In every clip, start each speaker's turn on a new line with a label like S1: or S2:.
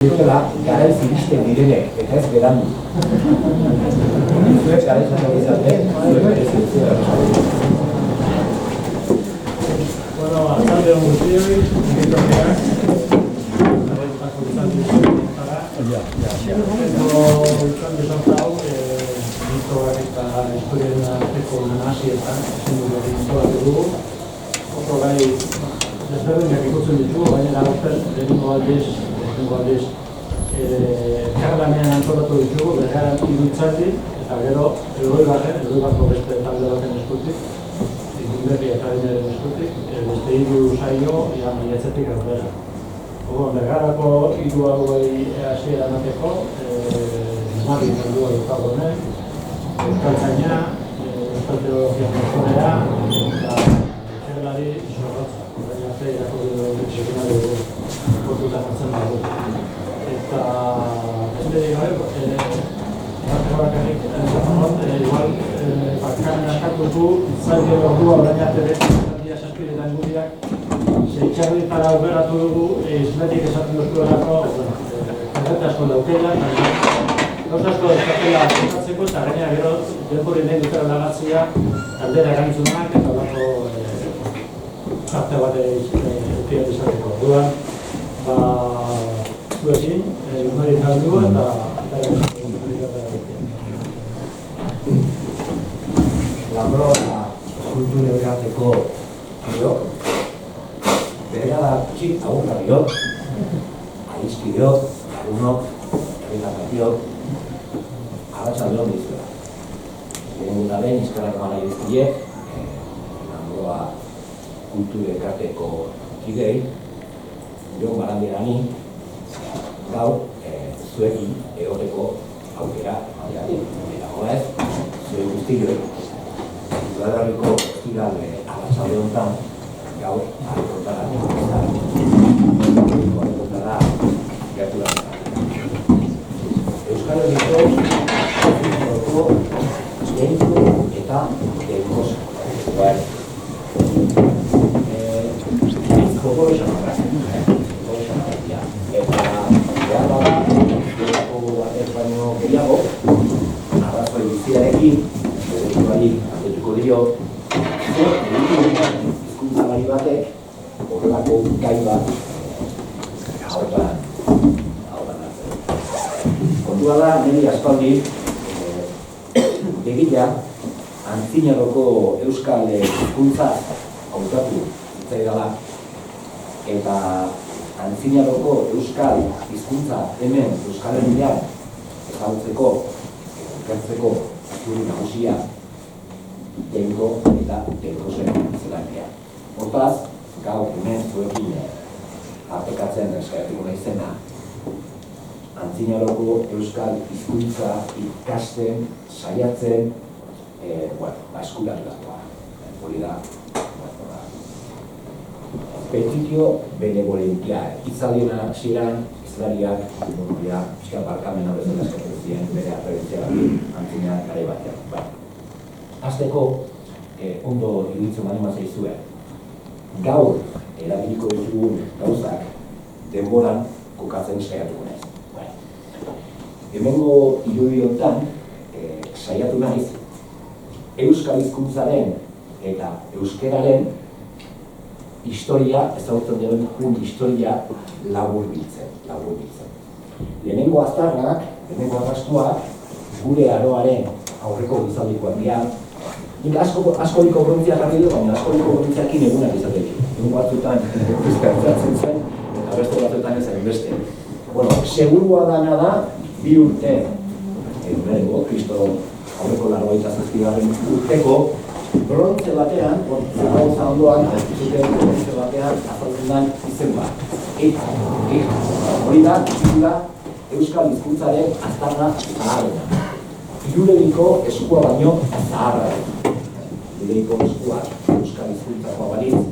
S1: dutela, garaiz iristen direnek, eta ez berandu. Zuek garaiz jatak izate, zuek berezi dutzea erresaldu.
S2: Bueno, arratsalde on guztioi, etorriak. Arraitako izan duzutara. Izan duzutau, mitoak eta historiaren arteko nahasietan, ezin dugu mitoak dugu. Oso gai, desberdinak ikutzen ditugu, baina lehenengo aldiz, karlanean antolatu ditugu, bergaran irutzaldi, eta gero, elgoibarko beste talde baten eskutik, Ikunberri Akademiaren eskutik, beste hiru saio, maiatzetik aurrera. Bergarako hiru hauei hasiera emateko, Marri taldua dukago honen, Euskaltzaina, Euskal Teologia Pertsonera, eta Ikerlari Zorrotza. Horrein arte irakurri dugu sekunari dugu, portuta jartzen dugu. Eta beste gabe, bakarrik igual bakan askatuko zaila ordua orain arte beste saspiretan gudiak zeitxarritara aukeratu dugu izletik esaten duztuelako kontzerte asko daukela gauza asko daukela kontatzeko eta gainera gero denbori nahi dutela lagatzea aldera erantzunak eta olako jarte bat eukera izateko orduan zuekin, Mari Taldu eta
S1: Lanbroa kultura erateko biok, bergara txik aurra biok, aizki biok, lagunok, erritakaziok, arratsalde on dizuela. Lehenengo da behin, izkarrak mala irezkiek, Lanbroa kultura erateko kidei, biok baranderani, gaur, zuekin egoteko aukera maiatik. Eta gola ez, zuen guztioi, Udalerriko ostiral arratsalde honetan, gaur, arretotara gertu da. Euskal Herriko deitu eta deikosa. Joko esan eta behar bada, gelako batez baino gehiago, arrazoi biziarekin, eretuari aldetuko dio, hizkuntzalari batek, horrelako gai bat, hautan kontua da, niri aspaldi, begila, antzinaroko euskal hizkuntza hautatu zitzaidala, eta antzinaroko euskal hizkuntza hemen Euskal Herrian ezagutzeko, ikertzeko zuri nagusia denko eta denkozen zelanean. Hortaz, gaur hemen zuekin artekatzen eskaiatuko naizena antzinaroko euskal hizkuntza ikasten, saiatzen, eskuratutakoa. Hori da, petitio benevolentia, hitzaldien hasieran hizlariak, pixka barkamena bezala eskatzen ziren bere referentziagatik antzina garai batean. Hasteko, ondo iruditzen baldin zaizue, gaur erabiliko ditugun gauzak denboran kokatzen saiatuko naiz. Hemengo irudi honetan saiatu naiz euskal hizkuntzaren eta euskeraren historia, ezagutzen duen historia labur biltzen. Lehenengo aztarnak, lehenengo arrastuak, gure aroaren aurreko gizaldikoak dira. Nik askoriko provintzia jarri du, baina askoriko provintziakin egunak izatekin. Egun batzuetan bizkartzatzen zen, eta beste batzuetan ezen beste. Segurua dana da, 2 urte, Kristo aurreko 87. urteko, brontze batean, zaragoza ondoan, brontze batean, azaltzen den izen bat. Hori da, titula euskal hizkuntzaren aztarna zaharrena. Irulegiko eskua baino zaharra. Irulegiko eskua euskal hizkuntzakoa balitz,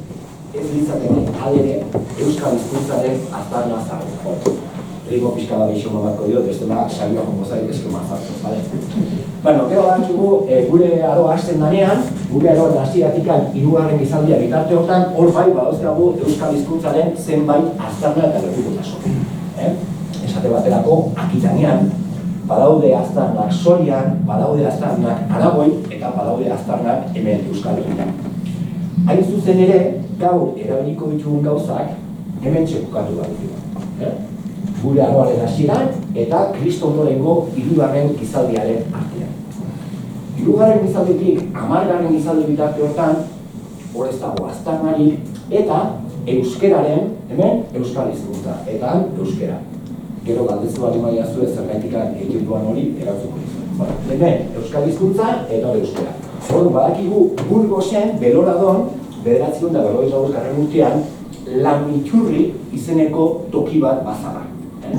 S1: ez litzateke alere euskal hizkuntzaren aztarna zaharrena. Eriko pixka bat gehiago batko dio, bestela saioa jongo zaik eskema zartzen, bale? Gero badakigu, gure aroa hasten danean, gure aroan hasieratik hirugarren gizaldia bitarte hortan, hor bai badauzkagu euskal hizkuntzaren zenbait aztarna eta lekukotasun. esate baterako Akitanean, badaude aztarnak Sorian, badaude aztarnak Aragoin, eta badaude aztarnak hemen Euskal Herrian. Hain zuzen ere, gaur erabiliko ditugun gauzak hemen txekukatu bat ditugu. Gure aroaren hasieran eta Kristo ondorengo 3. gizaldiaren artean. 3. gizalditik 10. gizaldi bitarte hortan, hor ez dago aztarnarik, eta euskeraren, hemen euskal hizkuntza, eta han euskera. Gero galdezu bat emaia zuen zergaitikan egituan hori erantzuko izan. Hemen euskal hizkuntza eta euskera. Hor, badakigu Burgosen, Beloradon, 1940 urtean, Lamiturri izeneko toki bat bazara.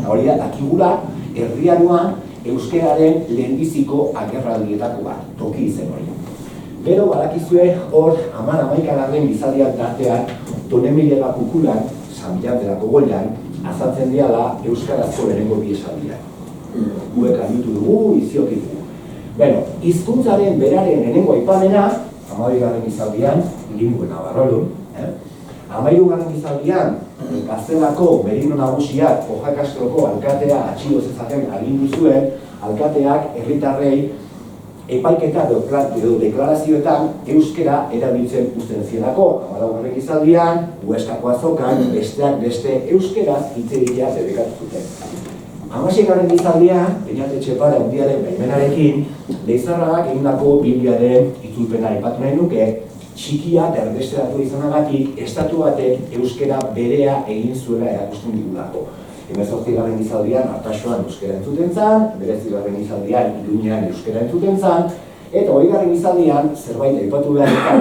S1: Hori da, dakigula, herriaroan euskeraren lehenbiziko agerraldietako bat, toki izen hori. Gero, badakizue, hor, 10-11 gizaldiak tartean, Donemilera Kukulan, San Bilanterako goian, azaltzen diala euskarazko lehenengo bi esaldiak. Guek aditu dugu, izioki dugu. Beno, hizkuntzaren beraren lehenengo aipamena, 12. gizaldian, Linguen Navarrolun, 13. gizaldian, Gaztelako Merino Nagusiak Oja Castroko alkatea atxiloz ezaten agindu zuen, alkateak herritarrei epaiketa edo deklarazioetan euskera erabiltzen uzten zielako. 14. gizaldian, Hueskako azokan, besteak beste euskeraz hitz egitea debekatu zuten. 16. gizaldian, Beñat Etxepare handiaren baimenarekin, Leizarragak egindako Bibliaren itzulpena aipatu nahi nuke, txikia erbesteratu izanagatik, estatu batek euskera berea egin zuela erakusten digulako. 18. gizaldian Artaxoan euskera entzuten zan, 19. gizaldian Iruñean euskera entzuten zan, eta 20. gizaldian zerbait aipatu beharretan,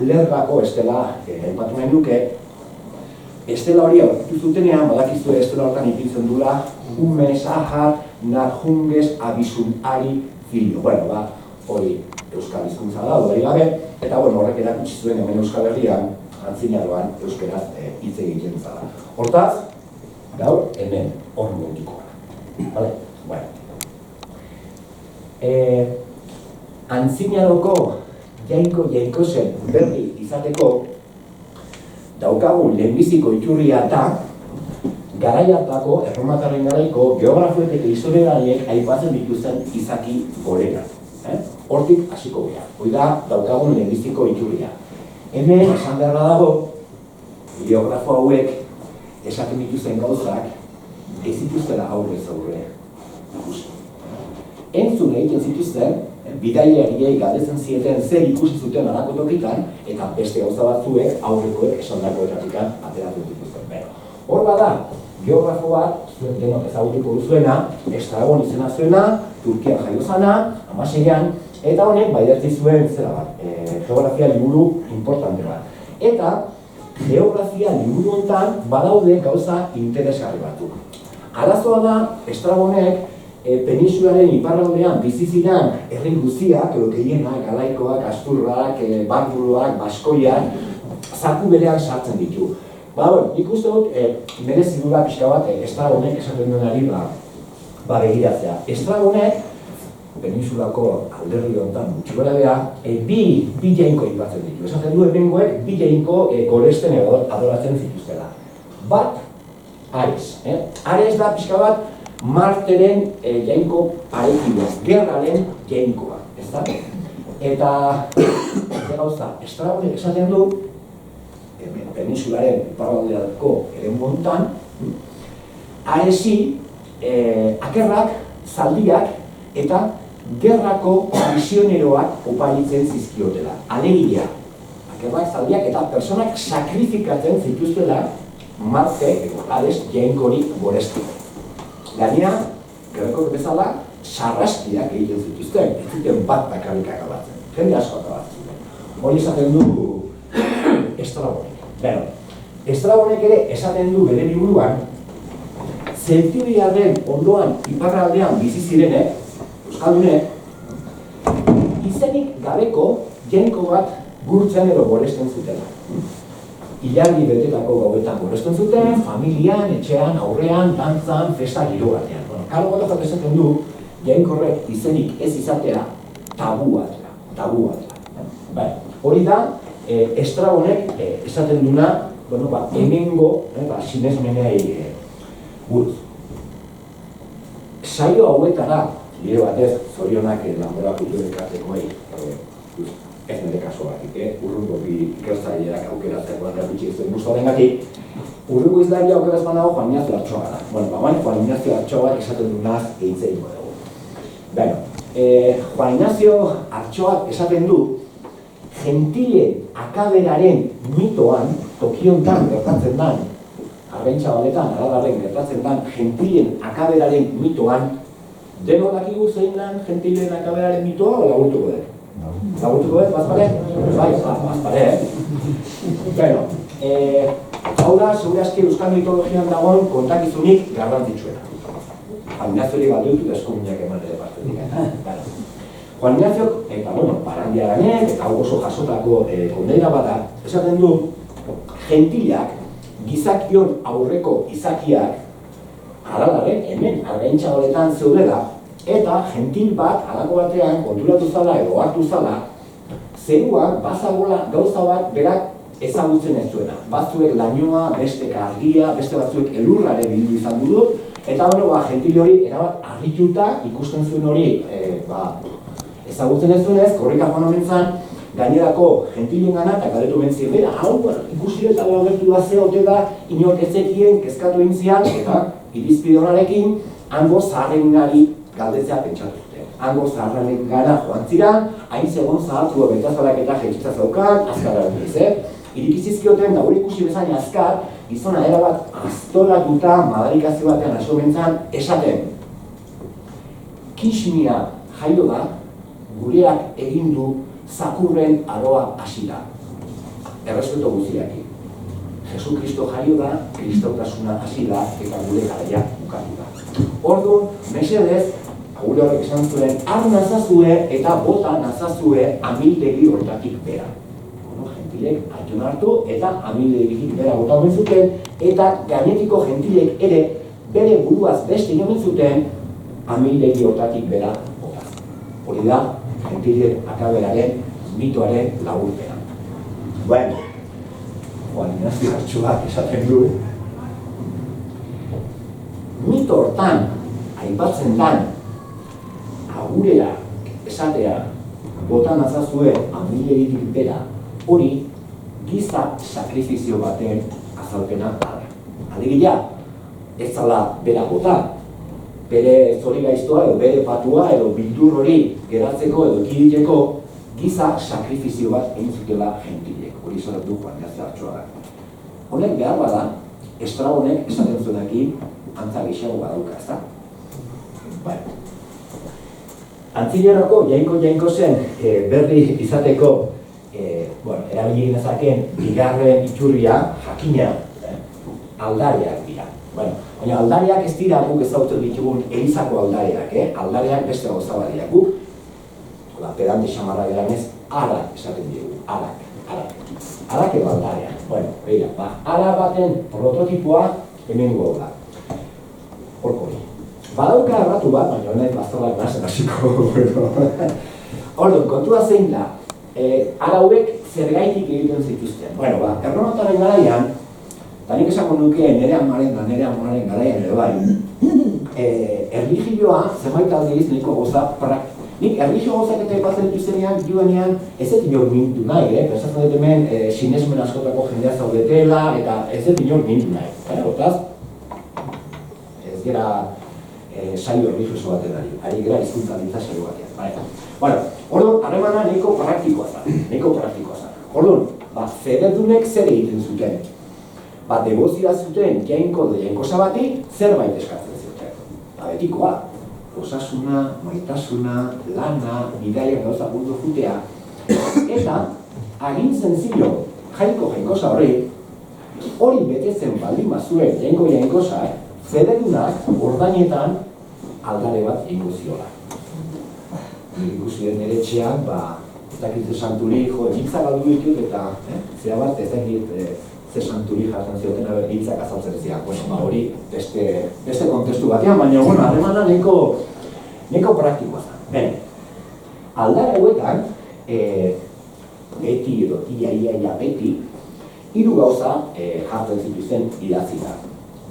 S1: Lergako estela aipatu nahi nuke, estela hori aurkitu zutenean, badakizue estela hortan ipintzen dula, Humes, Ahar, Narjunges, Abisun, Ari, Filio. Hori euskal hizkuntza da, hori gabe, eta horrek erakutsi zuen hemen Euskal Herrian, antzinaroan euskeraz hitz egiten zara. Hortaz, gaur hemen hor mundiko. Antzinaroko jainkosen berri izateko daukagun lehenbiziko iturria da garai hartako, erromatarren garaiko geografoek eta historialariek aipatzen dituzten Izaki Gorena. Hortik hasiko gara. Hoi da, daukagun lehenbiziko iturria. Hemen, esan beharra dago, geografo hauek esaten dituzten gauzak ez zituztela aurrez aurre ikusi. Entzun egiten zituzten, bidaiariei galdetzen zieten zer ikusi zuten halako tokitan, eta beste gauza batzuek aurrekoek esandakoetatik ateratu dituzten. Hor bada, geografo bat, zuen denok ezagutuko duzuena, Estragon izena zuena, Turkian jaio zana, 16an, eta honek baidatzi zuen geografia liburu importante bat. Eta geografia liburu honetan badaude gauza interesgarri batzuk. Arazoa da, Estragonek peninsularen iparraldean bizi ziren herri guztiak, edo gehienak, Galaikoak, Asturrak, Barbuloak, Baskoiak, zaku berean sartzen ditu. Nik uste dut, merezi dura pixka bat, Estragonek esaten duenari begiratzea. Estragonek, peninsulako alderri honetan gutxi gora beha, bi jainko aipatzen ditu. Esaten du hemengoek bi jainko goresten adoratzen zituztela. Bat, Ares. Ares da pixka bat Marteren jainko parekidoa, gerraren jainkoa. Eta, gauza, Estragonek esaten du, peninsularen iparraldeako eremu honetan, Aresi, akerrak, zaldiak eta gerrako misioneroak oparitzen zizkiotela. Alegia, akerrak, zaldiak eta personak sakrifikatzen zituztela Marte, Ares, jainkori gorestiko. Gainera, gerreko bezala, sarraskiak egiten zituzten, ez zuten bat bakarrik akabatzen. Jende asko akabatzen. Hori esaten du Estragonek. Estragonek ere esaten du bere liburuan, Zeltibiaren ondoan iparraldean bizi zirenek, euskaldunek, izenik gabeko jainko bat gurtzen edo goresten zutela. Ilargi betetako gauetan goresten zuten, familian, etxean, aurrean, dantzan, festa giro batean. Karlo Gotojak esaten du, jainkorrek izenik ez izatea tabua dela. Hori da, Estragonek esaten duna, hemengo sinesmenei buruz. Saio hauetara, bide batez, zorionak Lanbora Kulturelkartekoei, ez nire kasuagatik, urrungo bi ikertzaileak aukeratzeko errapitxe zuen guztorengatik, urrungo izlaria aukeraz banago Juan Ignacio Artxoga da. Bueno, Juan Ignacio Artxoga esaten dunaz eitzei dugu. Bueno, Juan Ignacio Artxoak esaten du, gentile akaberaren mitoan, tokiontan gertatzen dan, Argentxa honetan, Aralarren gertatzen dan, gentilen akaberaren mitoan, deno dakigu zein lan gentilen akaberaren mitoa, o lagurtuko dut? Lagurtuko dut, bazpare? Bai, bazpare, Bueno, hau da, zeure aski euskal mitologian dagoen kontakizunik garrantzitsuena. Juan Ignaziori bat dut eskuminak eman ere partetik. Juan Ignaziok, eta Barandiaranek, eta hau oso jasotako kondena bada, esaten du, gentilak, gizakion aurreko izakiak, Aralarren, hemen, Argentxa honetan zeudela, eta gentil bat, halako batean, konturatu zala edo hartu zala, zeruak, bazagola gauza bat, berak ezagutzen ez zuena. Batzuek lainoa, beste argia, beste batzuek elurrare bildu izan dut, eta gentil hori, erabat, harrituta ikusten zuen hori, ezagutzen ez zuenez, korrika joan omen zan, gainerako gentilen gana, eta garetu mentzien, bera, hau, ikusi eta agertu da zehote da, inork ezekien, kezkatu intzian, eta irizpide honarekin, hango zaharrengari galdetzea pentsatu zuten. Hango zaharren gara joan ziran, hain zegoen zahartua betazalak eta jetxitza zaukan, azkarra dut irikizizkioten, da hori ikusi bezain azkar, gizona erabat aztoratuta madarikazio batean aso bentzan, esaten. Kismia jaio da, gureak egin du zakurren aroa hasi da. Errespeto guztiakin. Jesu Kristo jaio da, kristautasuna hasi da, eta gure garaia bukatu da. Orduan, mesedez, gure horrek esan zuen, har nazazue eta bota nazazue amildegi hortatik bera. Gentilek hartu hartu eta amildegitik bera bota omen zuten, eta gainetiko gentilek ere bere buruaz beste inomen zuten amildegi hortatik bera bota. Hori da, gentilek akaberaren mitoaren laburpena. Bueno, Juan Ignacio Artxoak esaten du, mito hortan, aipatzen dan, agurera esatea, bota nazazue amilderitik bera, hori giza sakrifizio baten azalpena da. Alegia, ez zala bera bota, bere zori gaiztoa edo bere patua edo bildur hori geratzeko edo ekiditeko giza sakrifizio bat egin zutela gentilek. Hori esaten du Juan Ignacio Artxoak. Honek behar bada, Estrabonek esaten zuenekin antza gixago badauka, ez da? Bueno. Antzilerako jainko zen berri izateko erabili genezakeen bigarren iturria jakina aldareak dira. Baina aldareak ez dira guk ezagutzen ditugun elizako aldareak, aldareak beste gauza bat dira guk. Pedante xamarra geranez, arak esaten dugu, arak. Arak edo aldareak. Ara baten prototipoa hemen gola. Horko hori. Badauka erratu bat, baina honek bazolak nazen hasiko. Orduan, kontua zein da, arauek zergaitik egiten zituzten. Erromatarren garaian, eta nik esango nuke nire amaren da nire amonaren garaian ere bai, erligioa zenbait aldiz nahiko goza praktikoa. Nik erlijio gozak eta epatzen dituztenean, joanean, ez dut inor mintu nahi, pensatzen dut hemen sinesmen askotako jendea zaudetela, eta ez dut inor mintu nahi. Hortaz, ez gara saio erlijioso baten ari gara hizkuntza dintza saio batean. Orduan, harremana nahiko praktikoa zen. Orduan, zeredunek zer egiten zuten. Debozia zuten jainko edo jainkosa bati zerbait eskatzen zuten. Betikoa. Osasuna, maitasuna, lana, bidaiak gauza buldu jutea. Eta, agin zenzilo, jainkosa hori betetzen baldin bazuen jainkosa, zeredunak ordainetan aldare bat egingo ziola. Ikusien nire etxean, ez dakit santuri, hiltzak aldu ditut eta zera bat ez dakit ze santuri jasen zioten hiltzak azaltzen ziak. Hori beste kontestu batean, baina harremana nahiko praktikoa zen. Aldare hauetan, beti edo ia beti, hiru gauza jartzen zituzten idatzita.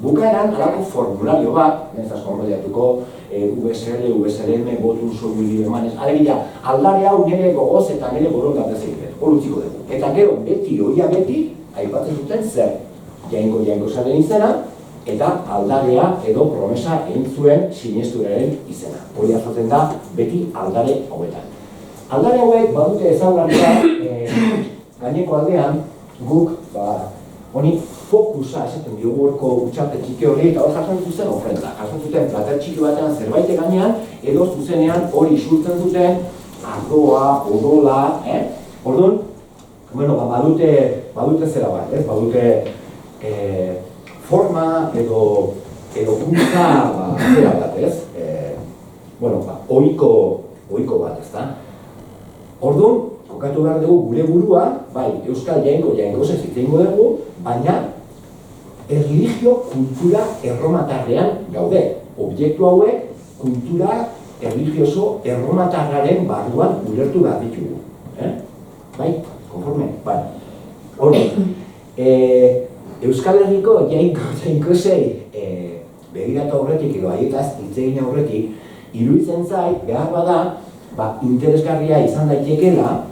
S1: bukaeran alako formulario bat, ez asko enrollatuko, VSL, VSLM, botu sorbili emanez, alegia, aldare hau nire gogoz eta nire borondatez egiten, hor utziko dugu. Eta gero, beti, oia beti, aipatzen duten zer, jainko zaren izena, eta aldarea edo promesa egin zuen sinesturaren izena. Hori azoten da, beti aldare hauetan. Aldare hauek badute ezaugarria gaineko aldean, guk, honi fokusa esaten diogu horko utxarte txiki hori, eta hor jasoen zuzen ofrenda. Jasoen zuten plater txiki batean zerbait gainean, edo zuzenean hori isurtzen duten ardoa, odola, Orduan, badute zera bat, badute forma edo kuntza zera bat, ohiko bat, ez da? Orduan, kokatu behar dugu gure burua, bai, euskal jainkozez hitz egingo dugu, baina erlijio kultura erromatarrean gaude. Objektu hauek kultura erlijioso erromatarraren barruan ulertu behar ditugu. Bai, konforme? Bai. Hori, Euskal Herriko jainkozei begiratu aurretik edo haietaz hitz egin aurretik, iruditzen zait, behar bada, interesgarria izan daitekeela,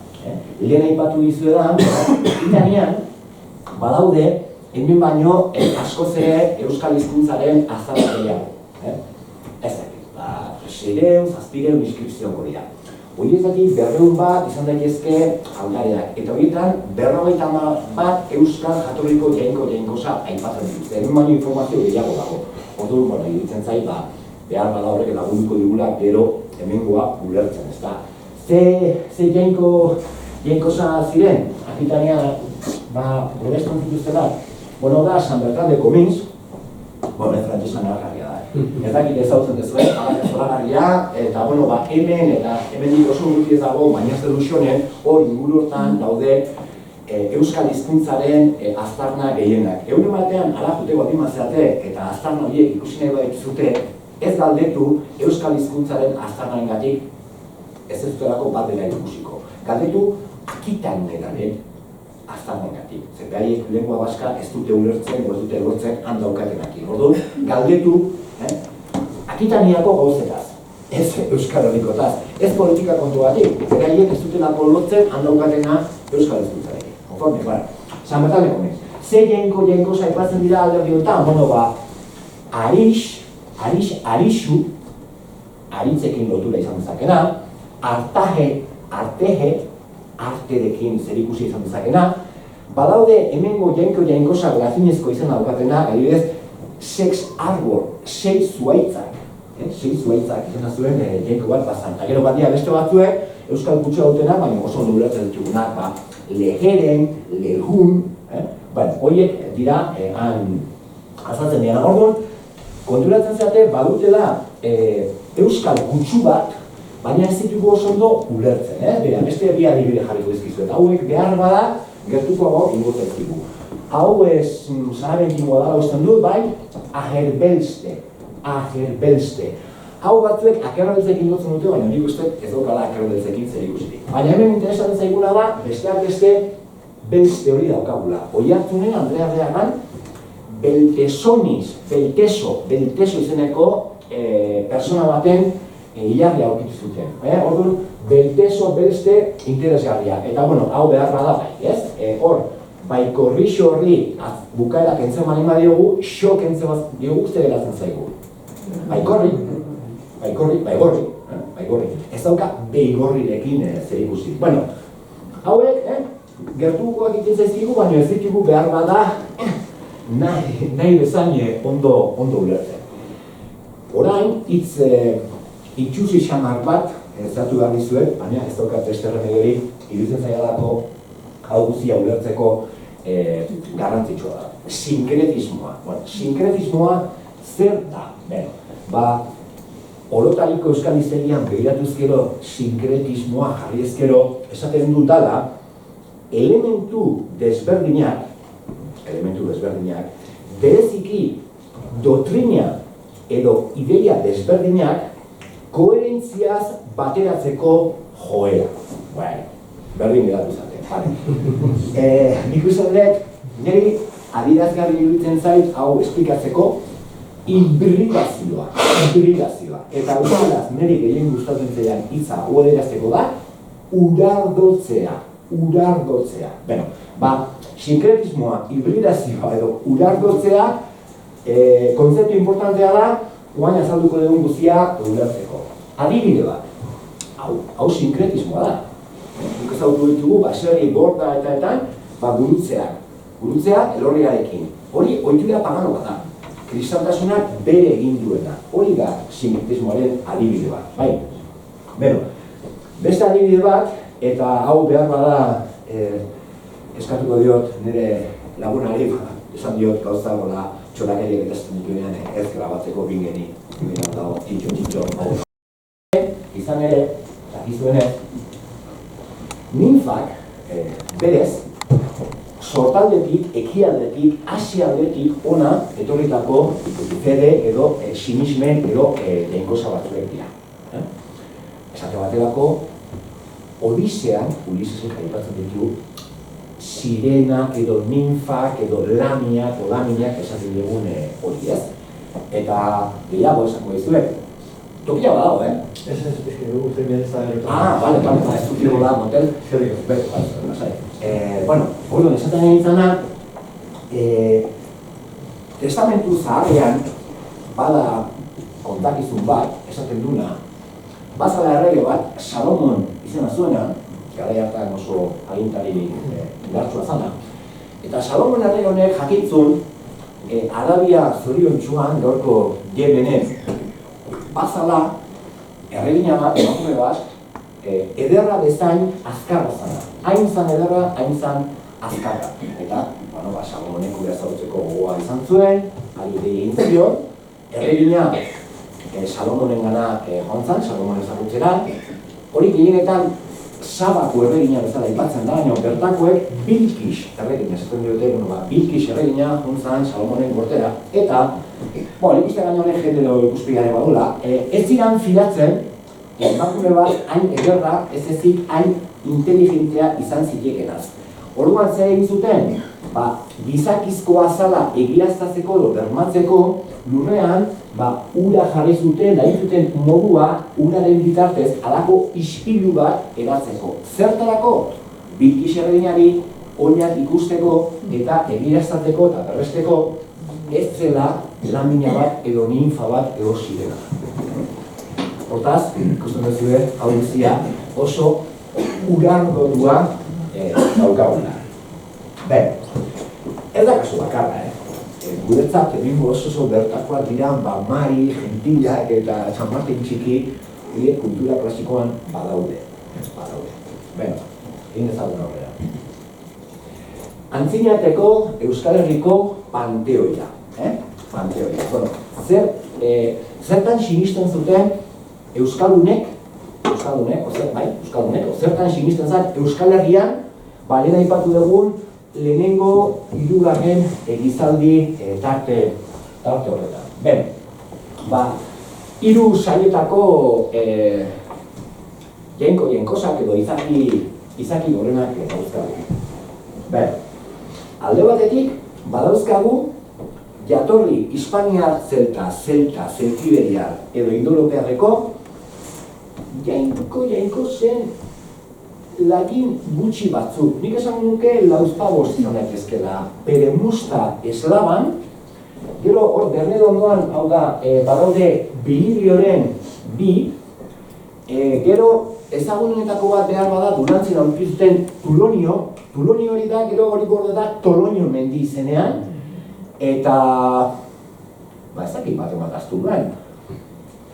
S1: lehen aipatu dizuedan, itanean, badaude, hemen baino askoz ere euskal hizkuntzaren azaltzea. Ez dakit, 600, 700 inskripzio dira. Horietatik 200 bat izan daitezke aldareak, eta horietan 50 bat euskal jatorriko jainkosa aipatzen dituzte. Hemen baino informazio gehiago dago. Orduan, iruditzen zait, behar bada horrek lagunduko digula, gero hemengoa ulertzen, ez da. Ze jainkosa ziren, Akitanian, Robeston zituztela, da, San Bertran de Comins, frantzisan narragarria da. Ez dakit ezautzen dezuen, zoragarria, eta hemen oso gutxi ez dago, baina ez delusionen, hor inguru hortan daude euskal hizkuntzaren aztarna gehienak. Egun batean, ala jute bat imazeate, eta aztarna horiek ikusi nahi bat zute, ez galdetu euskal hizkuntzaren aztarnarengatik ez zutelako bat dela ikusiko. Galdetu Akitanenaren aztarnarengatik. Zergaiek lengua baska ez dute ulertzen, ez dute lortzen handaukatenakin. Orduan, galdetu Akitaniako gauzetaz, ez euskal herrikotaz, ez politika kontu batik. Zergaiek ez dutelako lortzen handaukatena euskal hizkuntzarekin. Konforme, San Bertran de Comins. Ze jainkosa aipatzen dira alderdi honetan, Arixu, aritzekin lotura izan dezakena, arterekin zerikusi izan dezakena, badaude hemengo jainkosa latinezko izan daukatena, adibidez, sex arbor, 6 zuaitzak. 6 zuaitzak izan zuen jainko bat bazan. Gero batia beste batzuek, euskal kutsu dautena, baina oso nulertzen ditugunak, legeren, lehun, horiek dira, azaltzen dira. Orduan, konturatzen zate, badutela euskal kutsu bat, baina ez ditugu oso ondo ulertzen. Beste bi adibide jarriko dizkizuet. Hauek behar bada, gertuko hau ingurtzen digu. Hau zaharentimoa dara usten dut, bai, aherbelste. Hau batzuek akerbeltzekin dutzen dute, baina nik uste ez daukala akerbeltzekin zer ikusitik. Baina hemen interesatzen zaiguna da, besteak beste belste hori daukagula. Oiartzunen, Andrea Arreagan, Belteso izeneko persona baten hilarria aurkitu zuten. Orduan, belste interesgarria. Eta, hau behar bada bai, ez? Hor, baikorri horri bukaera kentzen mani badiogu, xo kentzen diogu uste geratzen zaigu. Baigorri. Ez dauka beigorrirekin zer ikusi. Hauek, gertukoak egiten zaizkigu, baina ez ditugu behar bada nahi bezain ondo ulertzen. Orain, itxusi xamar bat, zatu behar dizuet, baina ez daukat esterremedori, iruditzen zaialako hau guztia ulertzeko garrantzitsua da. Sinkretismoa. Sinkretismoa zer da? Orotariko euskal hiztegian begiratuz gero sinkretismoa jarri ezkero esaten dut dala, elementu desberdinak, bereziki doktrina edo ideia desberdinak koherentziaz bateratzeko joera. Berdin geratu zaten. Nik uste dut, niri adierazgarri iruditzen zait hau esplikatzeko hibridazioa. Eta euskaraz niri gehien gustatzen zaidan hitza hau adierazteko da urardotzea. Beno, sinkretismoa, hibridazioa edo urardotzea kontzeptu importantea da guain azalduko dugun guztia ulertzeko. Adibide bat, hau sinkretismoa da. Nik ezagutu ditugu, baserri, borda eta gurutzeak elorriarekin. Hori ohitura pagano bat da. Kristantasunak bere egin duena. Hori da sinkretismoaren adibide bat, bai? Beno, beste adibide bat, eta hau behar bada eskatuko diot nire lagunari, esan diot gauza gola txolakeriak eta estudutuenean ez grabatzeko bingeni. Dago, txitxo. Izan ere, dakizuenez, ninfak berez, sortaldetik, ekialdetik, asialdetik ona etorritako fede edo sinismen edo jainkosa batzuek dira. Esate baterako, Odisean, Ulisesek aipatzen ditu, sirenak edo ninfak edo lamiak esaten digun hori ez. Eta gehiago esango dizuet. Tokia badago,
S2: Ez pizki dugu zein ez da
S1: bale, ez dut da, motel. Bueno, hori esaten nintzana, testamentu zaharrean bada kontakizun bat, esaten duna, bazala errege bat, Salomon izena zuena, garai hartan oso agintari indartsua zana, eta Salomon errege honek jakintzun, Arabia zoriontsuan, gaurko Yemenen, bazala, erregina bat, emakume bat, ederra bezain azkarra zana. Hain zan ederra, hain zan azkarra. Eta, Salomonek gure ezagutzeko gogoa izan zuen, ari egin zion, erregina Salomonen gana joan zan, Salomon ezagutzera, hori gehienetan Sabako erregina bezala aipatzen da, baina bertakoek Bilkis erregina, esaten diote, Bilkis erregina joan zan Salomonen gortera, eta, ikuste gaino honek genero ikuspigare badula, ez ziren fidatzen, emakume bat hain ederra, ez ezik hain inteligentea izan zitekenaz. Orduan zer egin zuten, gizakizko azala egiaztatzeko edo bermatzeko lurrean, ura jarri zuten, nahi zuten modua, uraren bitartez, halako ispilu bat eratzeko. Zertarako? Bilkis erreginari oinak ikusteko eta egiaztatzeko eta berresteko ez zela lamina bat edo ninfa bat edo sirena. Hortaz, ikusten duzue, hau guztia oso urardotua daukaguna. Ez da kasu bakarra, guretzat egingo oso bertakoak dira Mari, Gentilak eta San Martin txiki kultura klasikoan badaude. Egin ezagun aurrera. Antzinateko Euskal Herriko panteoia. Zertan sinisten zuten Euskaldunek, zertan sinisten zen Euskal Herrian, lehen aipatu dugun lehenengo hirugarren gizaldi tarte horretan. Hiru sailetako jainkosak edo izaki gorenak dauzkagu. Alde batetik, badauzkagu jatorri hispaniar zelta, zeltiberiar edo indoeuropearreko jainko zen lagin gutxi batzuk. Nik esan nuke lauzpabost zonak ezkela. Peremusta eslaban, gero hor Bernedo ondoan, hau da, badaude Bilibioren bi, gero ezagunenetako bat behar bada Durantzin aurkizuten Tulonio hori da, gero hori gorde da Tolonio mendi izenean, eta ez dakit bat emataztu duen.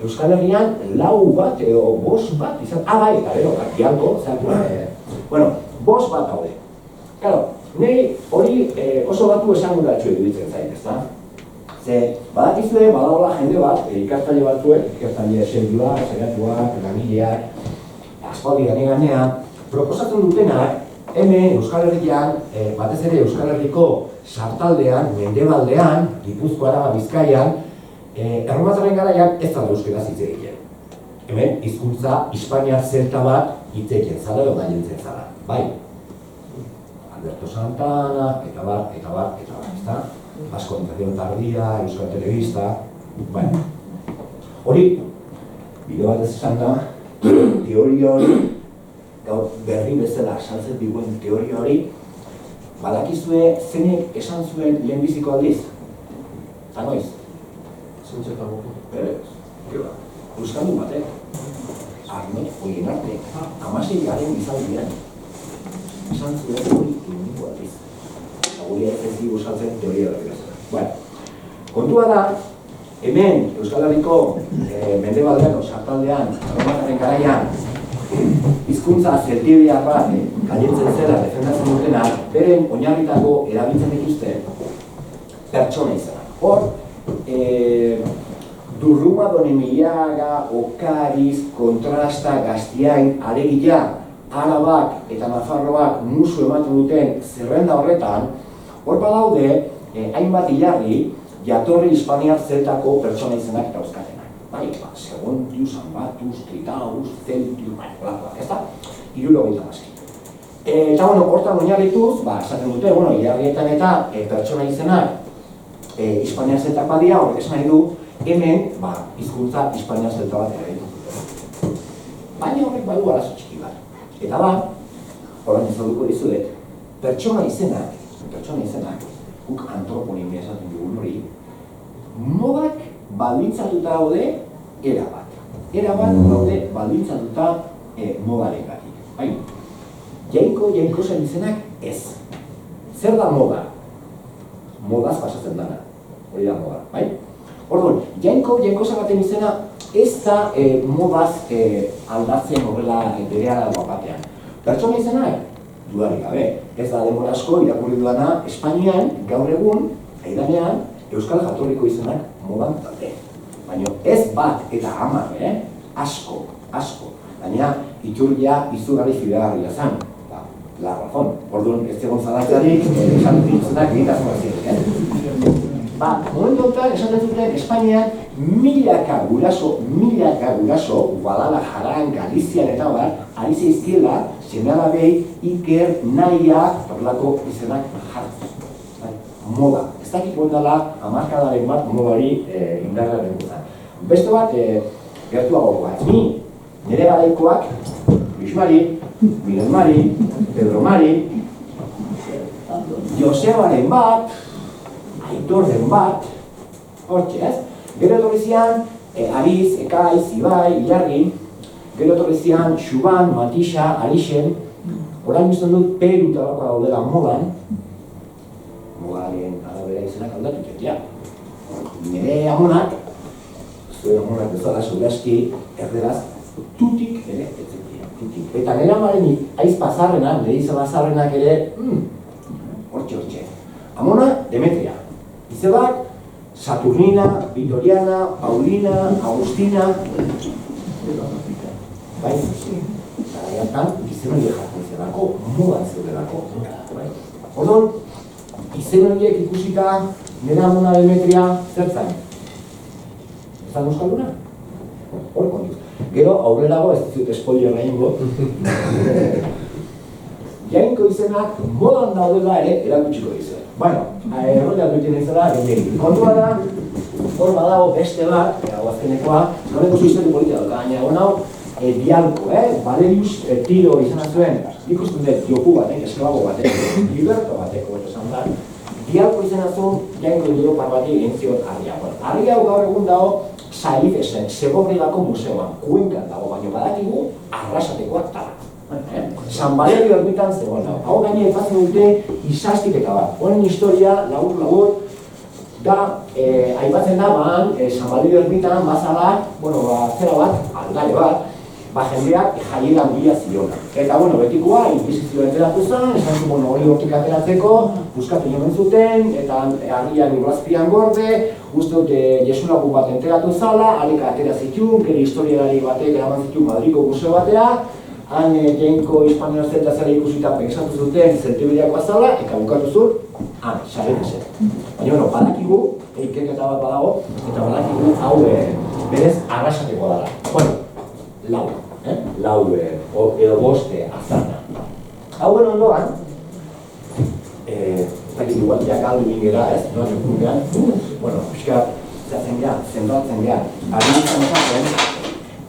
S1: Euskal Herrian lau bat edo bost bat izan, eta gero, gialko, bost bat daude. Nei hori oso batu esanguratxo eduditzen zain, ezta? Ze, badakizue, badagoela jende bat, ikastaile batzuek, ikastaile senduak, saiatuak, langileak, aspaldi ganean, proposatzen dutenak, hemen Euskal Herrian, batez ere Euskal Herriko sartaldean, mendebaldean, Gipuzkoa, Araba, Bizkaian, erromatzaren garaian ez da euskeraz hitz egiten. Hemen, hizkuntza hispaniar zelta bat hitz egiten zara edo gailentzen zara. Bai? Alberto Santana, eta bar, ezta? Vasconización tardía, Euskal Telebista, bueno. Hori, bide bat ez esan da, teoria hori, gaur berri bezala saltzen diguen teoria hori, badakizue zeinek esan zuen lehenbiziko aldiz? Zanoiz?
S2: Zintzetako.
S1: Euskaldun batek, Arnet Oienarte, 16. izaldian, esan zuen hori lehenbiziko aldiz. Eta guri ez dugu saltzen teoria hori bezala. Bueno, kontua da, hemen Euskal Herriko mendebaldean, sartaldean, Erromatarren garaian, hizkuntza zeltibiak bat gainetzen zela defendatzen dutena, beren oinarritako erabiltzen dituzte pertsona izan. Hor, Durruma, Donemiliaga, Okariz, Kontrasta, Gaztiain, Aregila, Arabak eta Nafarroak musu ematen duten zerrenda horretan, hor badaude hainbat hilarri jatorri hispaniar zeltako pertsona izenak dauzkatenak. Bai, Segontius, Ambatus, Tritaus, Celtius, ez da? 70 maski. Eta, hortan oinarrituz, esaten dute, hilarrietan eta pertsona izenak hispaniar zeltakoa dira, horrek esan nahi du, hemen, hizkuntza hispaniar zelta bat eragiten dute. Baina horrek badu arazo txiki bat. Eta horren ezagutuko dizuet, pertsona izenak, guk antroponimia esaten dugun hori, modak baldintzatuta daude erabat. Erabat daude baldintzatuta modaren gatik. Bai, jainko zen izenak ez. Zer da moda? Modaz pasatzen dana. Hori da moda, bai? Orduan, jainko zen baten izena ez da modaz aldatzen horrela berehala batean. Pertsona izenak, dudarik gabe. Ez da denbora asko irakurri dudana, Espainian, gaur egun, aidanean, euskal jatorriko izenak modan daude. Baina ez bat eta 10, asko. Baina iturgia izugarri fidagarria zen. La razón. Orduan, ez egon zalatzearik, esan dituztenak egitasmoa ziren. Momentu honetan, esan dezuten, Espainian milaka guraso, Guadalajaran, Galizian eta bar, ari zeizkiela, seme-alabei, Iker, Naia, horrelako izenak jartzen. Moda. Ez dakit dela, hamarkadaren bat modari indarraren guztan. Beste bat, gertuagokoa. Ni, nire garaikoak, Luis Mari, Miguel Mari, Pedro Mari, Josebaren bat, Aitorren bat, hortxe ez? Gero etorrizian, Ariz, Ekaiz, Ibai, Ilargi, gero etorrizian, Xuban, Matisa, Arixen, orain bizten dut Peru tabakoa daudela modan, modaren arabera izenak aldatu tetia. Nire amonak, zuen amonak bezala zuraski, erderaz, tutik ere etzetia, tutik. Eta nire amaren aizpa zarrenak, nire izaba zarrenak ere, hortxe. Amona, Demetria. Izebak, Saturnina, Vitoriana, Paulina, Agustina. Bai, garaiatan, izen horiek jartzen zelako, modan zeudelako. Orduan, izen horiek ikusita, nire amona Demetria, zertzen? Ez da euskalduna? Hor kontuz. Gero, aurrerago, ez dizut spoiler egingo. Jainko izenak modan daudela ere erakutsiko dizuet. Bueno, erroteak duten izela, kontua da, hor badago beste bat, azkenekoa, honeko historio politia dut, baina egon hau, Dialko, Valerius Tiro izena zuen, ikusten dut joku batek, esklabo batek, liberto batek, esan da, Dialko izena zuen, jainko Europar bati egin zion Arria. Arria gaur egun dago, Saidesen, Segobriako museoan, Kuenkan dago, baina badakigu arrasatekoak tala. San Valerio erbitan zegoen dago. Hau gaine epatzen dute izastik eta bat. Honen historia, labur, da, aipatzen da, San Valerio erbitan, bazala, zera bat, aldare bat, jendeak jaiera handia ziona. Eta, betikoa, inkisizioa enteratu zen, esan zu, hori hortik ateratzeko, buskatu jomen zuten, eta harriak urrazpian gorde, uste dute jesulagun bat enteratu zala, harika atera zitun, gero historialari batek eraman zitun Madriko museo batea, han jainko hispaniar zelta zara ikusita pensatu zuten zeltibideakoa zala, eta bukatu zuen, sarrete zen. Baina, badakigu, ikerketa bat badago, eta badakigu hau berez arrasatekoa dara. Lau edo boste azarna. Hauen ondoan, igual jakaldu egin gara, ez? Noa txokunean, pixka, zentratzen gara. Adibizan esaten,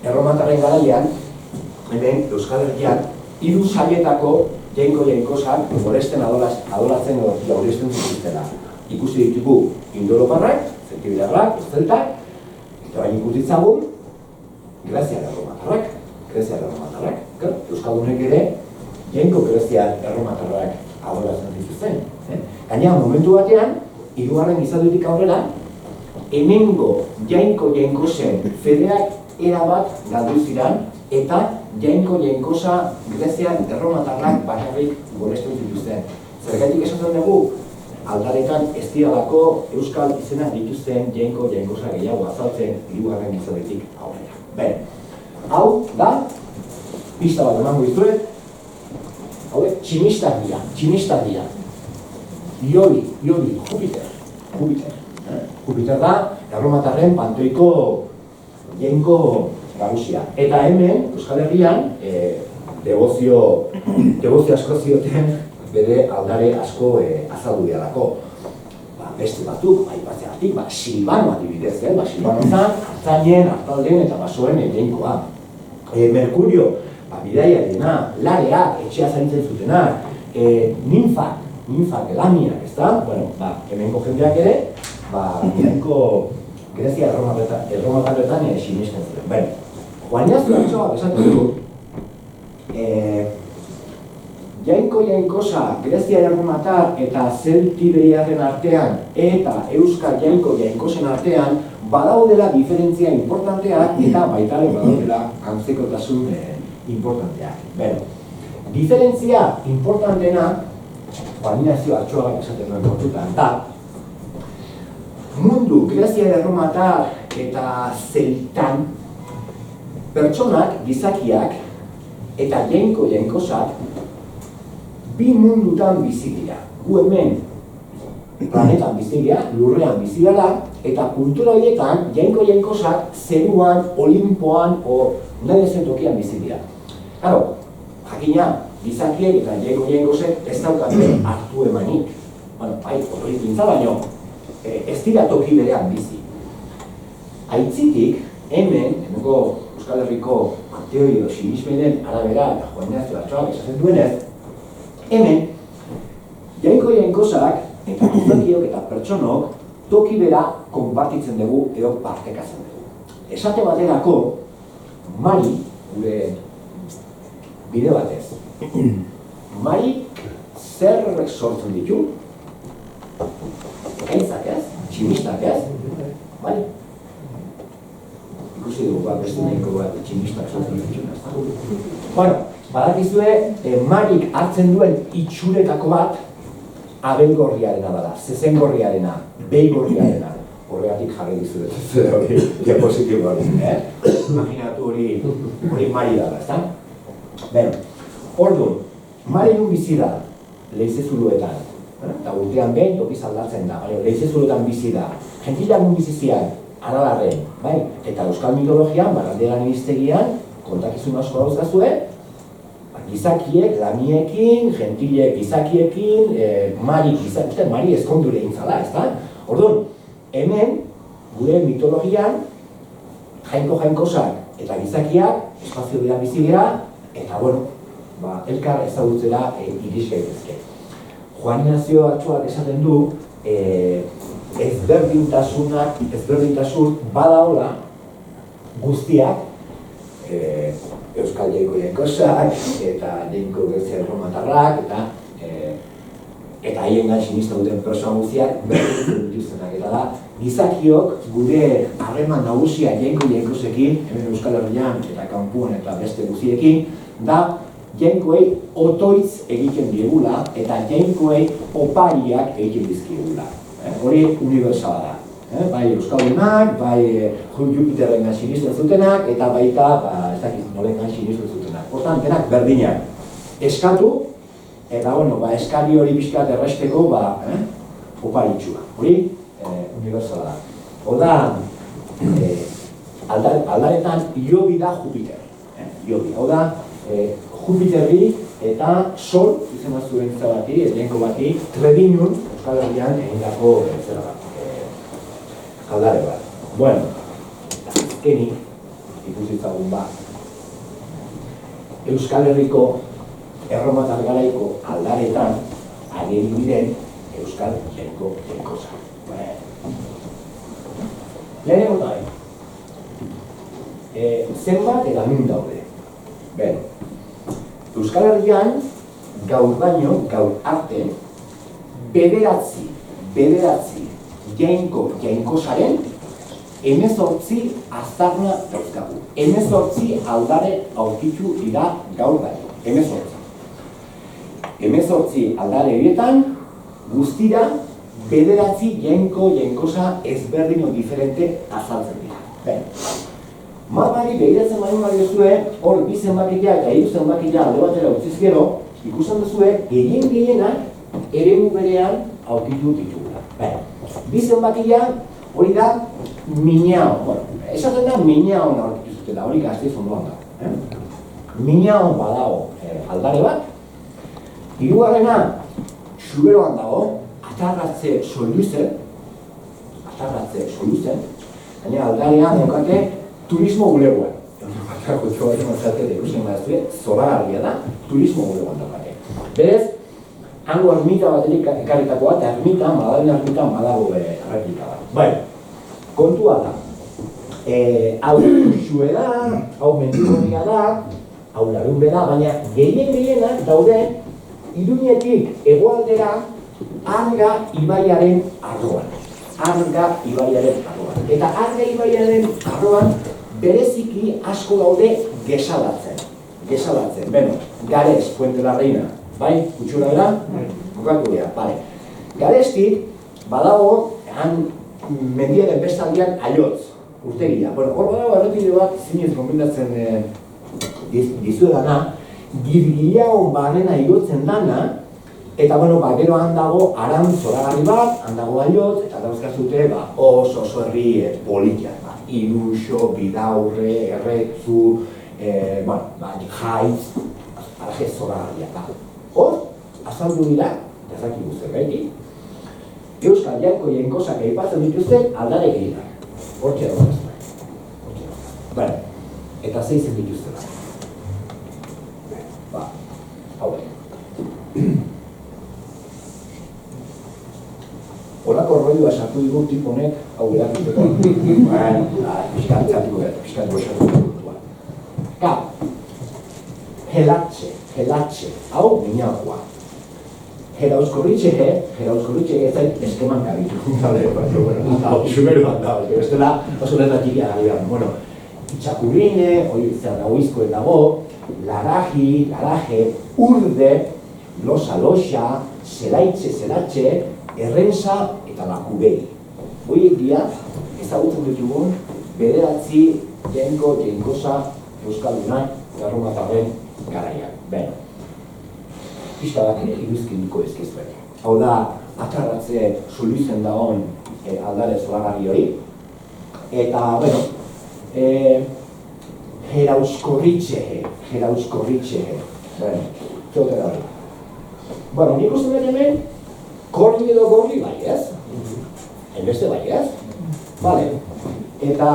S1: erromatarren garaian, hemen Euskal Herrian, 3 sailetako jainko-jainkosak moresten adolatzen gaurezten zituztela. Ikusi ditugu indoloparrak, zeltibilarrak, zeltak, eta baina ikutitzagun, greziar erromatarrak. Euskaldunek ere, jainko greziar erromatarrak adolatzen zituzten. Gainera, momentu batean, 3. gizadutik aurrera, hemengo jainko-jainkosen fedeak erabat galdu ziren, eta jainko-jainkosa greziar erromatarrak bakarrik goresten zituzten. Zergatik esaten dugu, aldaretan ez diralako euskal izenak dituzten jainko-jainkosa gehiago azaltzen 3. gizadutik aurrera. Ben, hau da, pista bat emango dizuet, hauek tximistak dira. Iori, Jupiter. Jupiter da, erromatarren pantoiko jainko nagusia. Eta hemen, Euskal Herrian, debozio asko zioten bere aldare asko azaldu dialako. Beste batzuk, aipatzeagatik, Silvano adibidez, Silvano zan, Artzainen, Artalden eta Basoen jainkoa. Merkurio, bidaiarena, Larea, etxea zaintzen zutena, ninfak, elamiak, ez da? Hemengo jendeak ere, jainko Grezia erromatarretan sinesten ziren. Juan Ignacio Ochoa esaten du, jainko-jainkosa Grezia erromatar eta zeltiberiarren artean eta euskal jainko-jainkosen artean badaudela diferentzia importanteak eta baitaren badaudela antzekotasun importanteak. Diferentzia importanteena, Juan Ignacio Ochoa esaten duen kontutan, da mundu Grezia erromatar eta zeltan pertsonak, gizakiak eta jainko-jainkosak bi mundutan bizi dira. Gu hemen planetan bizi dira, lurrean bizi dira, eta kultura horietan jainko-jainkosak zeruan, olimpoan o nahi ezen tokian bizi dira. Claro, jakina, gizakiek eta jainko-jainkosek ez daukate hartu emanik. Horri pintza baino, ez dira toki berean bizi. Aitzitik, hemengo Euskal Herriko teorio sinismenen arabera eta Juan Ignacio Ochoak esaten duenez, hemen, jainko-jainkosak eta gizakiok eta pertsonok toki bera konpartitzen dugu edo partekatzen dugu. Esate baterako, Mari, gure bide batez, Mari zer sortzen ditu? Eintzak ez? Tximistak ez? Bai? Ikusi dugu, beste nahiko bat tximistak sortzen ditu. Badakizue, Marik hartzen duen itxuretako bat abelgorriarena bada, zezengorriarena, beigorriarena. Horregatik jarri dizuet, hori diapositibo hori, Imaginatu hori Mari dara, ezta? Orduan, Mari nun bizi da, leizezuruetan, eta urtean behin tokiz aldatzen da, leizezuruetan bizi da, gentilak nun bizi zian, Aralarren, eta euskal mitologian, barranderan iztegian, kontakizun asko dauzkazue, gizakiek, lamiekin, gentilek gizakiekin, Mari ezkondure intzala, ezta? Orduan, hemen, gure mitologian, jainko-jainkosak eta gizakiak espazio dira bizi dira, eta elkar ezagutzera iris gaitezke. Juan Ignacio Ochoak esaten du, ezberdintasun badaola guztiak, euskal jainko-jainkosak eta jainko Grezia erromatarrak eta haiengan sinisten duten pertsona guztiak berdintzen dituztenak, eta da gizakiok gure harreman nagusia jainko-jainkosekin, hemen Euskal Herrian eta kanpuan eta beste guztiekin, da jainkoei otoitz egiten diegula eta jainkoei opariak egiten dizkigula. Hori unibertsala da. Bai euskaldunak, bai Jupiterrengan sinisten zutenak, eta baita, ez dakit nolengan sinisten zutenak. Hortan, denak berdinak. Eskatu, eta eskari hori pixkat erresteko, oparitxua. Hori, unibertsala da. Horda, aldaretan Iobi da Jupiter. Iobi, hau da, Jupiterri eta Sol, izan zuen bati, elenko bati, Trebinun, Euskal Herrian egindako aldare bat. Bueno, azkenik, ikusitzagun bat, Euskal Herriko erromatar garaiko aldaretan ageri diren Euskal Herriko enkosa. Lehenengo da, zenbat eta nun daude. Euskal Herrian gaur baino, gaur arte, bederatzi jainkosaren 18 aztarna dauzkagu. 18 aldare aurkitu dira gaur baino. 18 aldare horietan guztira bederatzi jainkosa ezberdin o diferente azaltzen dira. Mapari begiratzen bali duzue, hor bi zenbakia eta hiru zenbakia alde batera utziz gero, ikusten duzue gehienak eremu berean aurkitu ditugula. Bi zenbakia hori da Miñao. Esaten da Miñao aurkitu zutela, hori Gasteiz ondoan da. Miñao badago aldare bat, hirugarrena Zuberoan dago, Atarratze Soluzen, baina aldarean daukate turismo bulegoan. Zoragarria da, turismo bulegoan daukate. Berez, hango ermita baterik ekarritakoa, eta Madalen ermita badago erreplika bat. Baina, kontua da, hau Uxue da, hau Mendigoria da, hau Larunbe da, baina gehienak daude Iruñetik hegoaldera Arga ibaiaren arroan. Eta Arga ibaiaren arroan bereziki asko daude gesalatzen. Beno, Gares, Puente la Reina, bai, utxura bera? Kokatu dira, bale. Garestik, badago, han mendiaren bestaldean Aiotz, urtegia. Bueno, hor badago errepide bat, zinez gomendatzen dizuedana, Girgilaon barrena igotzen dana, eta bueno, geroan dago Aran zoragarri bat, handago Aiotz, eta dauzkazute oso herri polikiak. Iruxo, Bidaurre, Erretzu, Jaitz, araje zoragarriak. Hor, azaldu dira, eta zakigu zerbaitik, Euskal jainkosak aipatzen dituzten aldare gehienak. Hortxe dago ez. Eta zeizen dituztela. Horako roioa sartu digu tiponek hau erakiteko. Piskat goxatu dutua. Helatxe, hau Miñaokoa. Herauzkorritxe ez zain eskeman kabitu. Zuberuan da, bestela oso letatik agarian. Itxakurrine, hori zerdagoizkoen dago, Laraje, Urde, Losa, Zelaitxe, Errensa eta Lakubegi. Horiek dira, ezagutzen ditugun, bederatzi jainkosa euskaldunak erromatarren garaian. Pista bat iruzkiniko ezkezbera. Hau da, Atarratze Soluzen dagoen aldare zoragarri hori. Eta, Herauzkorritxe. Zotera hori. Nik uste dut hemen, Korri edo gorri bai ez? Enbeste bai ez? Bale. Eta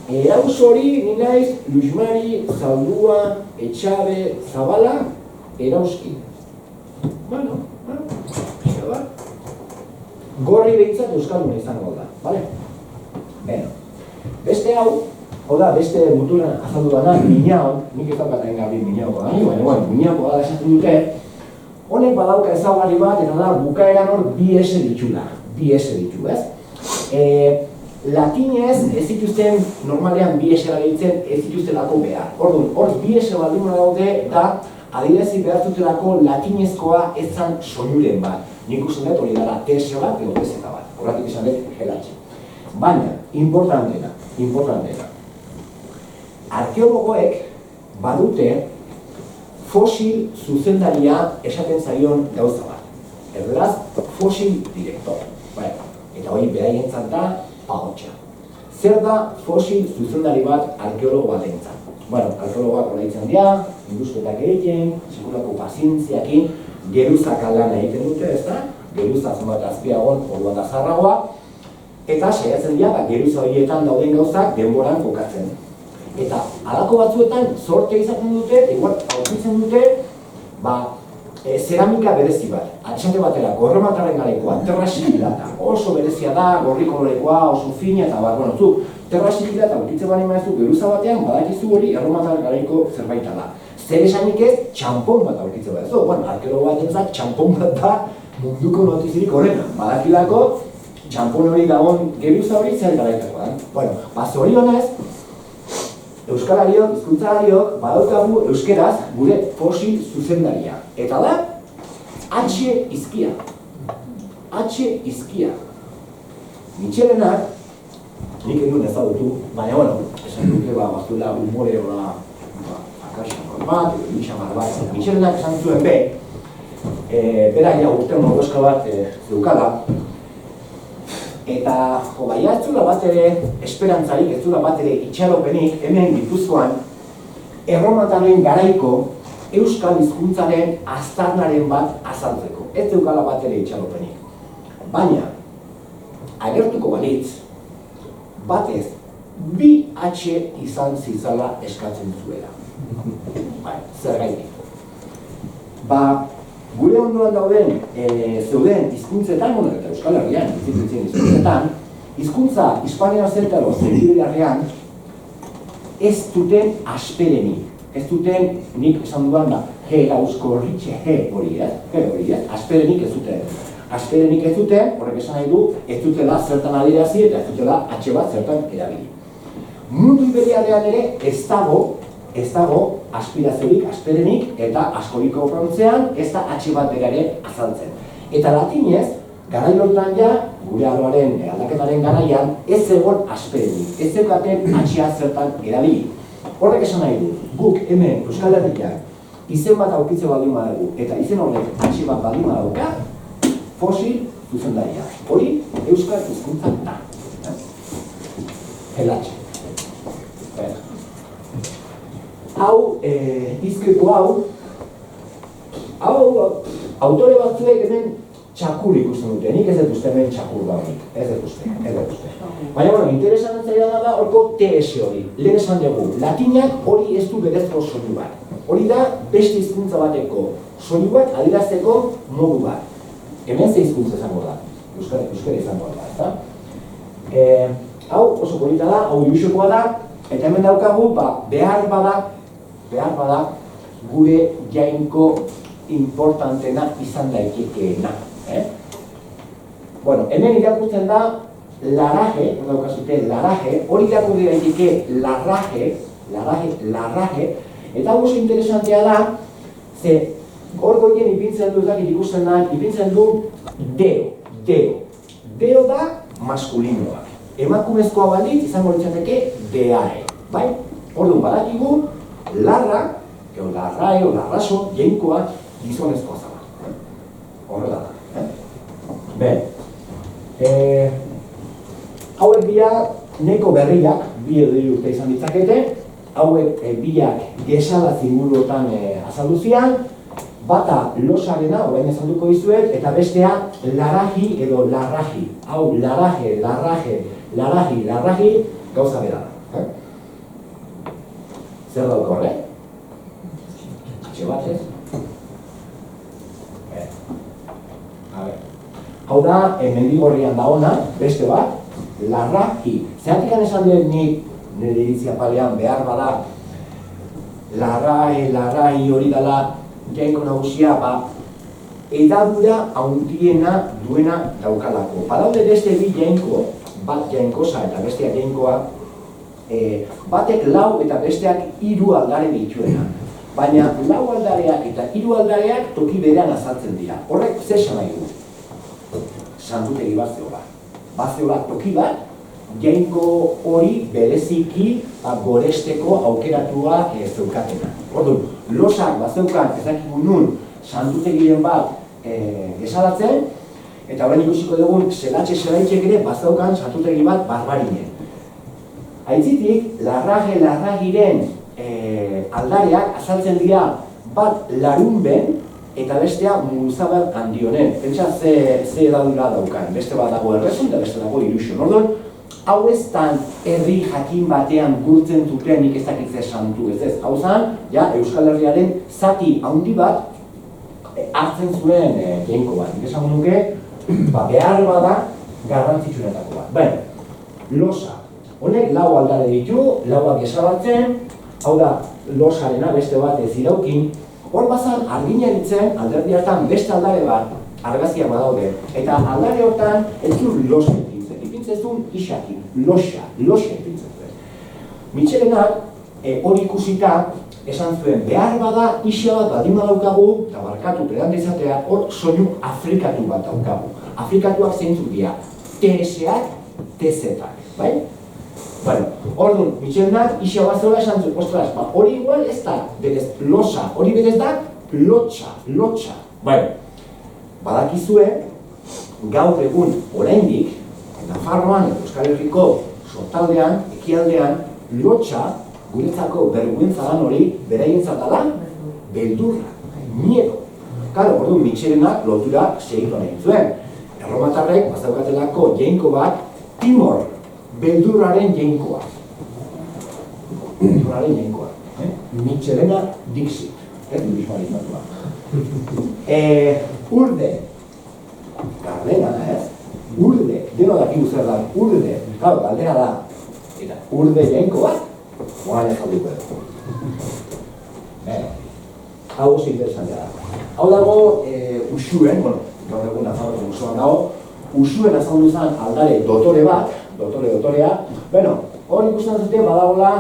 S1: erauz hori ni naiz Luxmari, Zaldua, Etxabe, Zabala, erauzki. Pixka bat. Gorri behintzat euskalduna izango da, bale? Beste hau da, beste muturan azaldu dana, Miñao, nik ez daukataen gabi Miñaoa, baina Miñaoa da esaten dute, honek badauka ezaugarri bat, eta da, bukaeran hor bi S ditula, ez? Latinez ez zituzten, normalean bi S erabiltzen ez zituztelako behar. Hor bi S baldin daude, eta adirazi behar zutelako latinezkoa ez zan soinuren bat. Nik uste dut hori dara TS bat edo TZ bat, horretik esan dut helatxe. Baina, importantena, arkeologoek badute fosil zuzendaria esaten zaion gauza bat. Erderaz, fosil direktor. Eta hori beraientzat da pahotxa. Zer da fosil zuzendari bat arkeologo batentzat? Bueno, arkeologoak horreitzen dira, induzketak egiten, sekulako pazientziakin, geruzak aldan egiten dute, ezta? Geruza zenbat azpiagon, orduan da zaharragoa, eta saiatzen dira, geruza horietan dauden gauzak denboran kokatzen. Eta halako batzuetan sorte izaten dute, igual aurkitzen dute, zeramika berezi bat. Atxate batera, gorromatarren garaikoa, terrasikilata. Oso berezia da, gorri kolorekoa, oso fina, eta bueno, zu, terrasikilata aurkitzen bani maezu geruza batean, badakizu hori erromatarren garaiko zerbaita da. Zer esanik ez, txampon bat aurkitzen bat. Bueno, arkeologo bat entzat, txampon bat da munduko notizirik horrena. Badakilako, txampon hori dagoen geruza hori zer garaikakoa. Bueno, zorionez, euskalariok, hizkuntzalariok, badaukagu euskeraz gure fosil zuzendaria. Eta da, H. Izkia. H. Izkia. Mitxelenak, nik edun ezagutu, baina, bueno, esan duke, baztuela humore hola, akasan bat, edo mitxamar bat. Mitxelenak esan zuen berak ja urtean mordoska bat zeukala, eta, ez zula bat ere esperantzarik, ez zula bat ere itxaropenik, hemen Gipuzkoan, erromatarren garaiko euskal hizkuntzaren aztarnaren bat azaltzeko. Ez zeukala bat ere itxaropenik. Baina, agertuko balitz, batez, 2H izan zizala eskatzen zuela. Zer gaitik. Gure ondoan zeuden hizkuntzetan, eta Euskal Herrian, hizkuntzetan, hizkuntza hispanioa zeltaro zenbideriarrean ez duten asperenik. Ez duten, nik esan duan da, gauzkorritxe, hori, asperenik ez duten. Asperenik ez duten, horrek esan nahi du, ez dutela zertan adirazi eta ez dutela H bat zertan erabili. Mundu iberiarrean ere ez dago aspiraziorik, asperenik eta askoriko prontzean ez da H bat bera ere azaltzen. Eta latinez, garai hortan ja, gure arloaren aldaketaren garaian, ez egon asperenik, ez zeukaten H-a zertan erabili. Horrek esan nahi du, guk hemen Euskal Herrian izen bat aurkitze baldin badugu eta izen horrek H bat baldin badauka, fosil zuzendaria. Hori euskal hizkuntza da. Elatxe. Hau, izkeko hau, autore batzuek hemen txakur ikusten dute, nik ez dut uste hemen txakur gaunik, ez dut uste. Baina, bueno, interesan zaila da horko TS hori, lehen esan dugu, latinak hori ez du berezko soinu bat. Hori da, beste hizkuntza bateko soinu bat adierazteko modu bat. Hemen ze hizkuntza izango da, euskara izango da, ezta? Hau oso polita da, hau iusokoa da, eta hemen daukagu, behar bada gure jainko importantena izan daitekeena. Bueno, hemen irakurtzen da laraje, hori irakurri daiteke larraje, eta oso interesantea da, ze hor goien ipintzen du, ipintzen du deo. Deo da maskulinoa. Emakumezkoa balitz izango litzateke deae. Bai? Orduan badakigu, larra, larrae, larraso, jainkoa, gizonezkoa zala. Horrela da. Hauek biak neko berriak, bi edo urte izan ditzakete, hauek biak gesala zinguruotan azalduzian, bata losarena, orain esanduko dizuet, eta bestea laraji edo larraji. Hau larraji, gauza bera da. Zer dauk horre? Atxe bat ez? Hau da, mendigorrian da ona, beste bat, larraji. Zeratik esan duen nik nire iritzia palean behar bada larrai hori dela jainko nagusia, edadura handiena duena daukalako. Badaude beste bi jainko, bat jainkosa eta bestea jainkoa, batek 4 eta besteak 3 aldare dituena. Baina 4 aldareak eta 3 aldareak toki berean azaltzen dira. Horrek zer esan nahi du? Santutegi bat zeola. Bazeola toki bat, jainko hori bereziki goresteko aukeratua zeukatena. Orduan, losak bazeukan ezakigu nun santutegiren bat gesalatzen, eta horren ikusiko dugun zelaitxek ere bazeukan santutegi bat barbarinen. Aitzitik, larragiren aldareak azaltzen dira bat larunben eta bestea multzabal handionen. Pentsa ze edadura daukan. Beste bat dago errezun eta beste dago ilusion. Orduan, hau ez tan herri jakin batean gurtzen zuten nik ez dakitze santu ez. Hau zan, ja, Euskal Herriaren zati handi bat hartzen zuen jainko bat. Nik esan nuke, behar bada garrantzitsuenetako bat. Baina, losa. Honek lau aldare ditu, lauak esabatzen, hau da, losarena beste bat ez iraukin. Hor bazan, arginaritzen alderdi hartan beste aldare bat, argazkiak badaude. Eta aldare hortan ez du losa ipintzen. Ipintzen zuen isakin, losa ipintzen zuen. Mitxelenak hori ikusita esan zuen, behar bada isa bat badin badaukagu, eta barkatu pedante izatea, hor soinu afrikatu bat daukagu. Afrikatuak zeintzuk dira, TS-ak, TZ-ak, bai? Bueno, orduan, Mitxelenak isa bat zola esan zuen, ostras, hori igual ez da, berez losa, hori berez da lotxa. Bai, badakizue, gaur egun oraindik, Nafarroan, Euskal Herriko sortaldean, ekialdean, lotxa, guretzako berguentza dan hori, beraientzat da, beldurra, miedo. Karo, orduan, Mitxelenak lotura segitu nahi zuen. Erromatarrek, bazaukatelako jainko bat, Timor, beldurraren jainkoa. Mitxelena Dixit. Urde. Gardena, ez? Urde. Deno dakigu zer da, urde. Claro, galdera da. Eta urde jainko bat, moan ez aldiko edo. Hau oso interesantea da. Hau dago, usuen, bueno, gaur egun azaldu musuan dago, usuen azaldu zen aldare dotore bat, dotorea, bueno, hor ikusten zute badagoela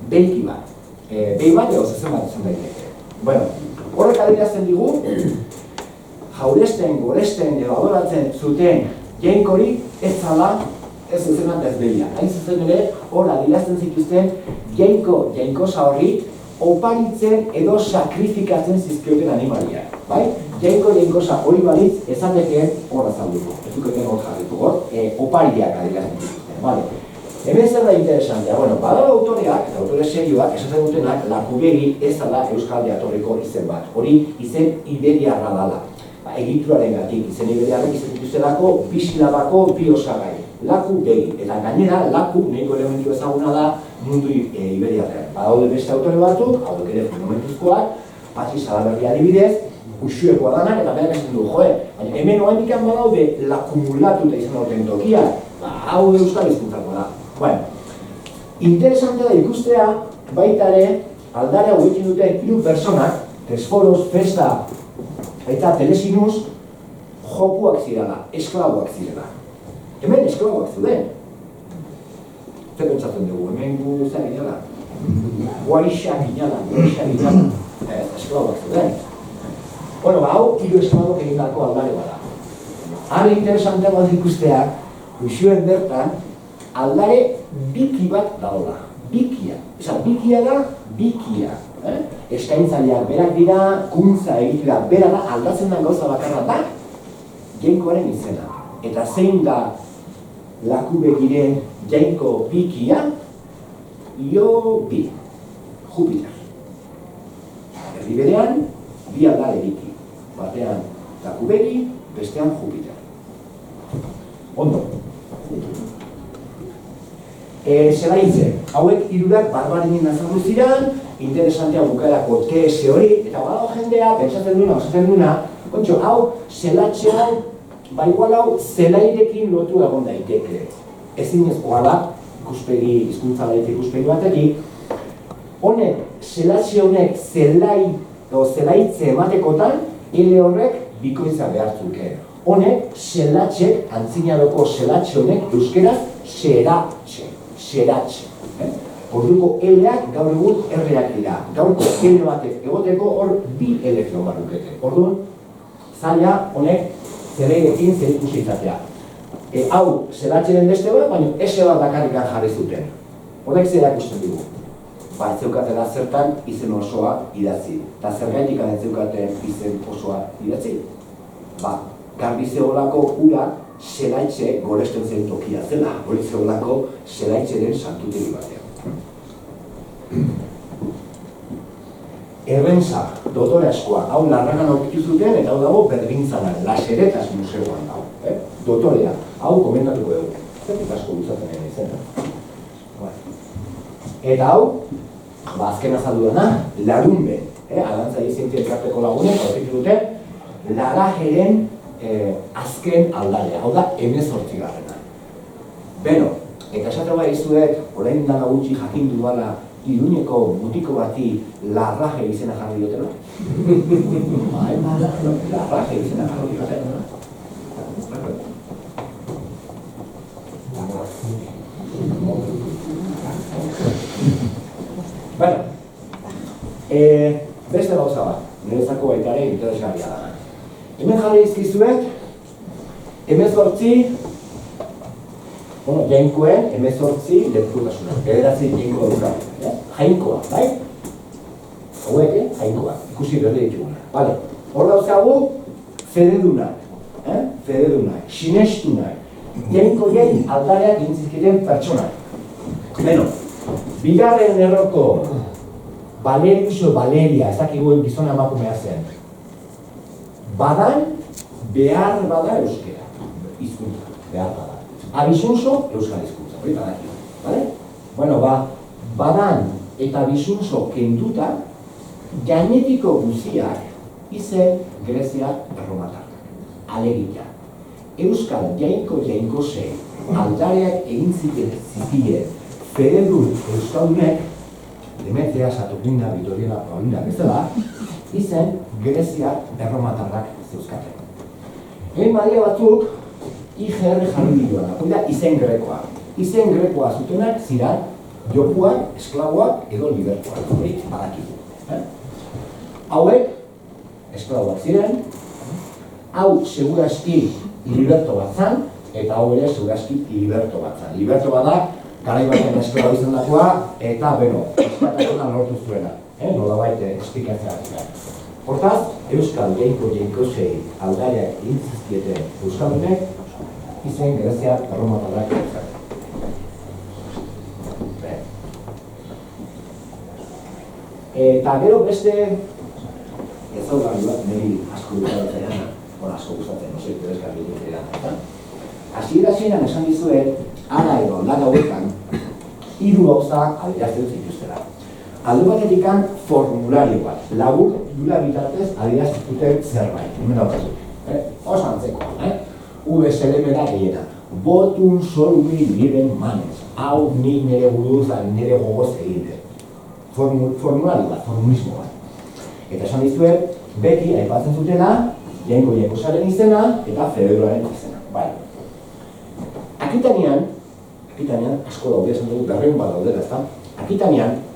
S1: beiki bat. Behi bat edo zezen bat izan daiteke. Bueno, horrek adierazten digu, jauresten, goresten edo adoratzen zuten jainkori ez zala, ez zuzen ez behia. Hain zuzen ere, hor adierazten zituzten jainkosa horri oparitzen edo sakrifikatzen zizkioten animaliak. Bai? Jainkosa hori balitz ezateke hor azalduko. Ez duketen hor jarritu hor, opariak adierazten zituzten. Vale. Hemen zer da interesantea, bueno, badala autoreak, eta autore serioak, esaten dutenak, Lakubegi ez dala Euskal Jatorriko izen bat. Hori izen iberiarra dala. Egituraren gatik, izen iberiarrek izen dituztelako, bisilabako bi osagai. Lakubegi. Eta gainera, laku, nahiko elementu ezaguna da, mundu iberiarrean. Badaude beste autore batzuk, hauek ere fenomenuzkoak, Patxi Salaberri adibidez, usuekoa danak, eta berak esan du, baina hemen oaindikan badaude lakumulatuta izan duten tokia, hau euskal hizkuntzako da. Bueno, interesante da ikustea, baita ere, aldare hau egin duten 3 personak, Tesforos, Festa, eta Telesinus, jokuak zirela, esklaboak zirela. Hemen esklaboak zuden. Zer pentsatzen dugu, hemen gu zer ginela? Guaixak ginela, esklaboak zuden. Bueno, hau, 3 esklabok egindako aldare bada. Hale interesantea bat ikusteak, usuen bertan, aldare biki bat daola. Bikia. Eza, bikia da, bikia. Eskaintzaileak berak dira, kuntza egitura bera da, aldatzen den gauza bakarra da, jainkoaren izena. Eta zein da Lakubegiren jainko bikia, Iobi, Jupiter. Erdi berean, bi aldare biki. Batean Lakubegi, bestean Jupiter. Ondo. Zelaitze, hauek hirurak barbarinin azaldu ziren, interesantea bukaerako TS hori, eta badago jendea, pentsatzen duna, kontxo, hau, zelatxe hau, igual hau, zelairekin lotu egon daiteke. Ezinezkoa da, ikuspegi, hizkuntza ikuspegi batekin, honek, zelatxe honek, zelaitze ematekotan, ele horrek bikoitza behartzuke. Honek, zelatxek, antzinadoko zelatxe honek, euskeraz, xeratxe. Orduko eleak gaur egun erreak dira. Gaurko ele batek egoteko hor bi elektrion barrukete. Orduan, zaila honek zeleirekin zer ikusi izatea. Hau, zelatxeren beste bat, baina ese bat bakarrikan jarri zuten. Horrek zer ikusten dugu. Ez zeukatela zertan izen osoa idatzi. Eta zergaitik ez zeukaten izen osoa idatzi. Garbi zeholako ura zelaitxe goresten zen tokia zela. Hori zeholako zelaitxeren santutegi batean. defensa dotoreaskoa, hau Larragan aurkitu zuten, eta hau dago Bergintzanan, Las Heretas museoan dago, dotorea, hau komentatuko dugu. Zertik asko gustatzen egin izena. Eta hau, azken azaldu dena, Larunbe, Arantzaile Zientzia Elkarteko lagunek aurkitu dute, Larajeren azken aldarea, hau da, 18. Beno, eta esatera bai izuet, orain dala gutxi jakin dudala Iruñeko mutiko bati Larraje izena jarri diotela. Larraje izena jarri diotela. Bueno, beste gauza bat, niretzako baita ere interesgarria da. Hemen jarri izkizuet, 18 jainkoen 18 lekutasuna, 9 jainko dukar, jainkoa, bai? Hauek, jainkoa, ikusi berri dituguna. Vale, hor dauzkagu, fededunak, sinestunak, jainkoien aldareak intzizkiten pertsonak. Beno, bigarren erroko Valerius o Valeria, ez dakiguen gizona emakumea zen. Badan, behar bada euskera, hizkuntza, behar bada. Abizunzo, euskal hizkuntza, hori badaki, bale? Bueno, badan eta abizunzo kenduta, gainetiko guziak izen Greziak erromatarrak. Alegia, euskal jainko-jainkose aldareak egin zizkie fededun euskaldunek, Demetria, Saturnina, Vitoriana, Paulina bezala, izen Greziak erromatarrak zeuzkaten. Egin badia batzuk, IGR jarri dituela, hori da izen grekoa. Izen grekoa zutenak ziren jokuak, esklaboak edo libertuak, hori badakigu. Hauek, esklaboak ziren, hau segurazki liberto bat zan, eta hau ere segurazki liberto bat zan. Liberto bat da, garai baten esklabo izan dagoa, eta beno, eskatasuna lortu zuena, nolabait esplikatzea. Hortaz, euskal jainko-jainkosei aldareak intzizkieten euskaldunek, izen Greziak erromatarrak izan. Eta gero beste ezaugarri bat niri asko gustatzen, asko gustatzen, no sé, interesgarri dira. Hasiera-hasieran esan dizuet, hala edo lan hauetan, 3 gauza adierazten zituztela. Alde batetikan formulario bat, labur dura bitartez adierazten zuten zerbait, hemen daukazu. Oso antzekoa, VSLM-da gehiena. Botun solumi liren manez. Hau ni nire buruz da nire gogoz egin dut. Formulario bat, formulismo bat. Eta esan dizuet, beti aipatzen zutela, jainko-jainkosaren izena eta fededuraren izena. Bai. Akitanean, asko daude esan dugu, berreun bat daudela, ezta? Akitanean,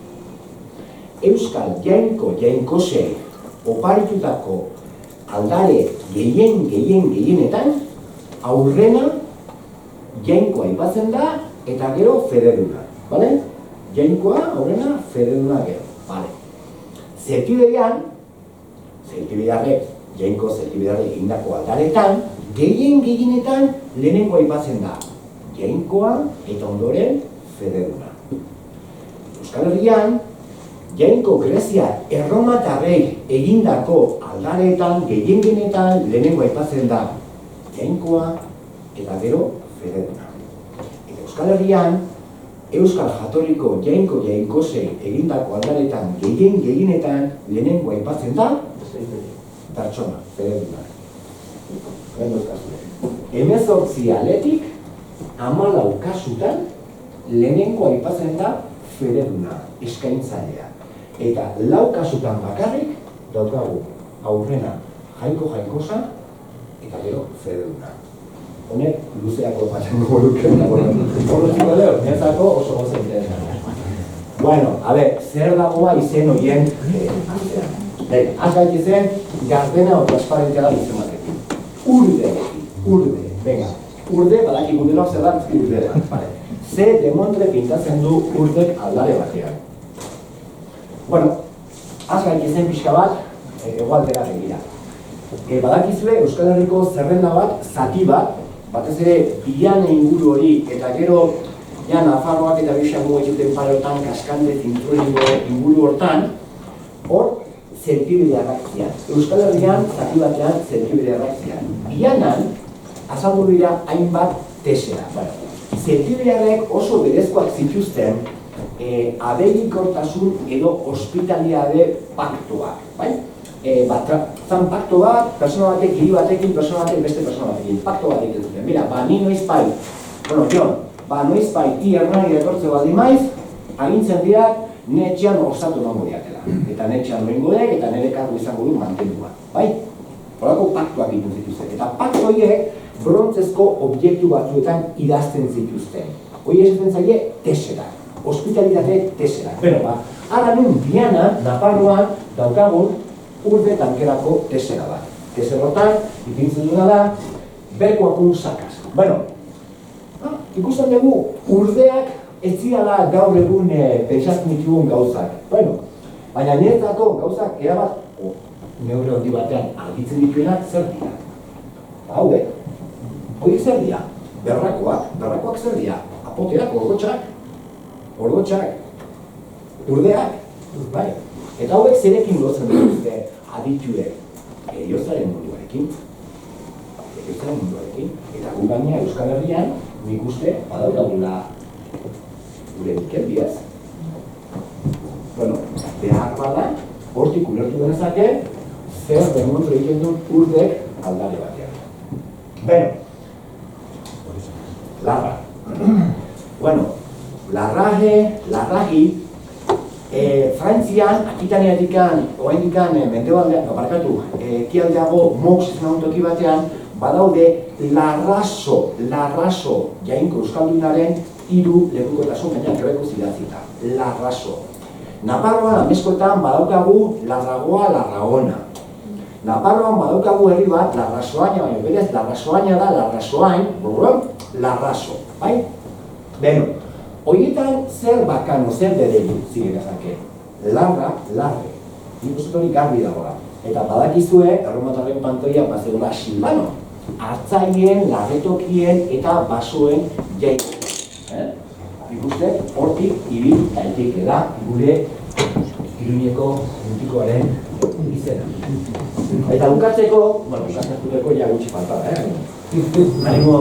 S1: euskal jainko-jainkosei oparitutako aldare gehienetan, aurrena jainkoa aipatzen da eta gero fededuna, bale? Jainkoa, aurrena, fededuna gero, bale. Zeltiberiarrek, jainko zeltiberiarrek egindako aldaretan, gehienetan lehenengo aipatzen da jainkoa eta ondoren fededuna. Euskal Herrian, jainko Grezia erromatarrek egindako aldaretan, gehienetan lehenengo aipatzen da jainkoa eta gero fededuna. Eta Euskal Herrian, euskal jatorriko jainko-jainkosei egindako aldaretan gehienetan lehenengo aipatzen da pertsona, fededuna. 18 aletik 14 kasutan lehenengo aipatzen da fededuna, eskaintzailea. Eta 4 kasutan bakarrik daukagu aurrena jainko-jainkosa eta gero fededuna. Honek luzeako batzen goluken dago. Horretziko leo, netzako oso goza interesantea. Bueno, a ver, zer dagoa izen horien artean. Az gaitezen, gardena o transparentea da izen batekin. Urde, venga. Urde, badaki gudelo zer da, urde da, vale. Ze demontre pintatzen du urdek aldare batean. Bueno, az gaitezen pixka bat, egoaldera begira. Badakizue Euskal Herriko zerrenda bat, zati bat, batez ere Biane inguru hori eta gero Nafarroak eta Bixago egiten pareotan, Kaskande, Zintzurrengo inguru hortan, hor zeltibidearrak zian. Euskal Herrian, zati batean, zeltibidearrak zian. Ianan, azaldu dira hainbat tesera. Zeltibidearrek oso berezkoak zituzten abegikortasun edo hospitalitate paktoak, bai? Zan pakto bat, persona batek, hiri batekin, persona batek, beste persona batekin, pakto bat egiten zuten. Mira, ni noiz bai, Jon, noiz bai, Hernani etortze baldin maiz, agintzen diak, netxean osatu nango diatela. Eta netxean noingo dek, eta nire kargu izango du mantendua, bai? Horako paktuak egiten zituzten. Eta paktu horiek brontzezko objektu batzuetan idazten zituzten. Hori esaten zaie tesera, hospitalitate tesera. Pero, ara nun Viana, Nafarroan, daukagun urde tankerako tesera bat. Teserotan, ipintzen duna da, berkoakun sakaz. Ikusten dugu, urdeak ez zirala gaur egun pentsatzen ditugun gauzak. Baina niretzako gauzak erabat, neure handi batean argitzen dituenak zer dira. Hauek, horiek zer dira? Berrakoak zer dira? Apoteak, orgotxak, urdeak, bai. Eta hauek zerekin lotzen dute adituek heriotaren munduarekin. Eta gu gaina Euskal Herrian, nik uste, badaukagula gure dikerbiaz. Behar bada, hortik ulertu genezake, zer demontre egiten duen urdek aldare batean. Larra. Larragi, Frantzian, Akitaniatikan, oraindikan mendebaldean, ekialdeago Mox izan toki batean, badaude Larraso jainko euskaldunaren 3 lekukotasun baina grebeko zidatzita. Larraso. Nafarroan ameskoetan badaukagu Larragona. Nafarroan badaukagu herri bat Larrasoaina, baina berez Larrasoaina da, Larraso, bai? Horietan zer bakano, zer bedelu zirenazake? Larre. Nik uste hori garbi dagoela. Eta badakizue, erromatarren pantoia bazegoela Silvano. Hartzaileen, larretokien eta basoen jaiko. Nik uste hortik ibil daitekeela gure Iruñeko mutikoaren izena. Eta bukatzeko, bukatzeko ja gutxi falta, Animo,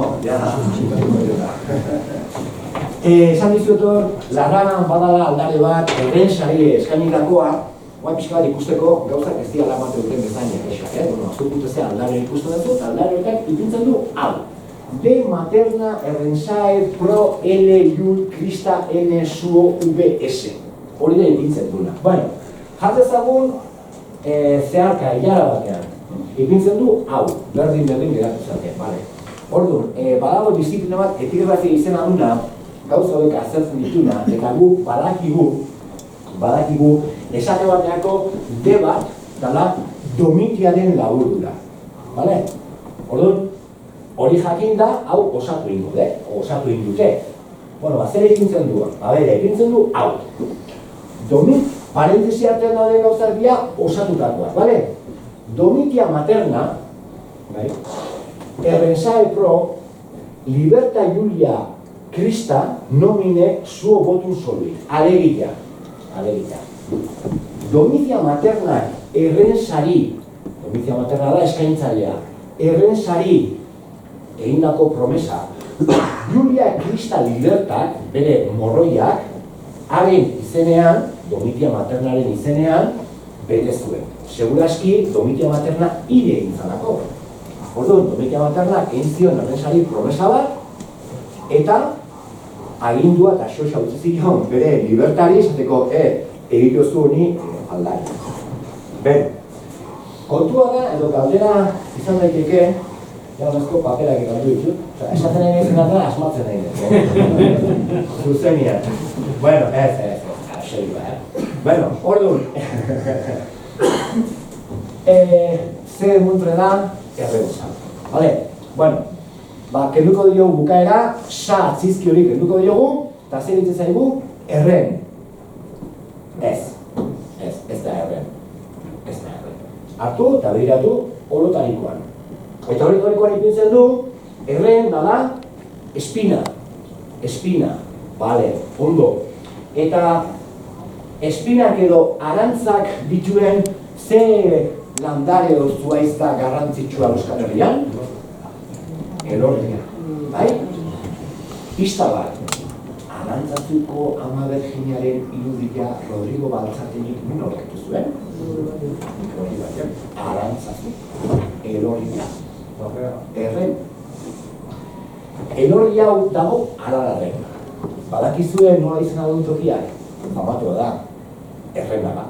S1: esan dizuetor, Larragan badala aldare bat, erren sari eskainitakoa, guai pixka bat ikusteko gauzak ez dira lamate duten bezainak esak, azuk gutezea aldare ikusten dut, aldare horretak ipintzen du, hau. De materna errensae pro L iul krista N suo VS. Hori da ipintzen duna. Jartezagun zeharka, hilara batean. Ipintzen du, hau, berdin geratu zaten, Orduan, badago disiplina bat, epigrafia izena duna, gauza horiek azertzen dituna, eta gu badakigu, esate bateako de bat, dala Domitiaren laburdura. Orduan, hori jakin da, hau osatu indute. Zer ekintzen du? Ekintzen du, hau. Parentesi artean dauden gauzak dira osatutakoak, Domitia materna, errensae pro, liberta Julia Krista nomine suo votum soli. Alegia. Domitia materna errensari, Domitia materna da eskaintzailea, errensari egindako promesa, Julia Krista libertak, bere morroiak, haren izenean, Domitia maternaren izenean, bete zuen. Seguraski, Domitia materna hile egin zalako. Orduan, Domitia materna egin zion errensari promesa bat, eta agindua eta xoxa utzi zion bere libertari esateko egitiozu honi aldari. Kontua da, edo galdera izan daiteke, jaunezko paperak ekartu ditut, esaten nahi nahi zen asmatzen nahi nahi. Zuzenian. Orduan, zer muntre da, erregusa. Kenduko diogu bukaera, sa atzizki hori kenduko diogu, eta zer ditzen zaigu, erren. Ez da erren. Hartu eta behiratu orotarikoan. Eta orotarikoan ipintzen du, erren dala, espina. Ondo. Eta espinak edo arantzak dituen Ze landare zuaiz da garrantzitsua Euskal Herrian? Elorria, bai? Pista bat, Arantzazuko Ama Berjinaren irudia Rodrigo Baltzatenik nun aurkitu zuen? Arantzazu, Elorria, erren. Elorri hau dago Aralarren. Badakizuen nola izan adun tokiak? Famatua da, Errenaga.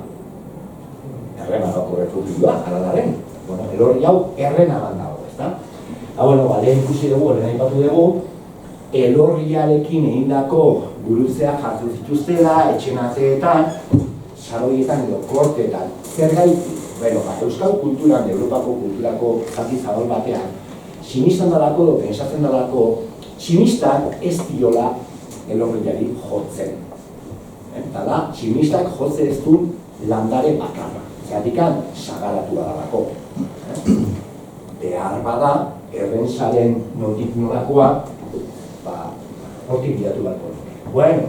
S1: Errenagako errepublikoa, Aralarren. Bueno, Elorri hau Errenagan dago, ezta? Lehen ikusi dugu, lehen aipatu dugu, Elorriarekin egindako gurutzeak jartu zituztela, etxenatzeetan, saloietan edo korteetan. Zergatik, euskal kulturan, Europako kulturako zati zabal batean, sinistan dalako edo pensatzen dalako, sinistak ez diola Elorriari jotzen. Eta da, sinistak jotze ez du landare bakarra. Zeratikan, sagaratu badalako. Behar bada, errensaren notik nolakoa, hortik bidatu bat dut. Bueno,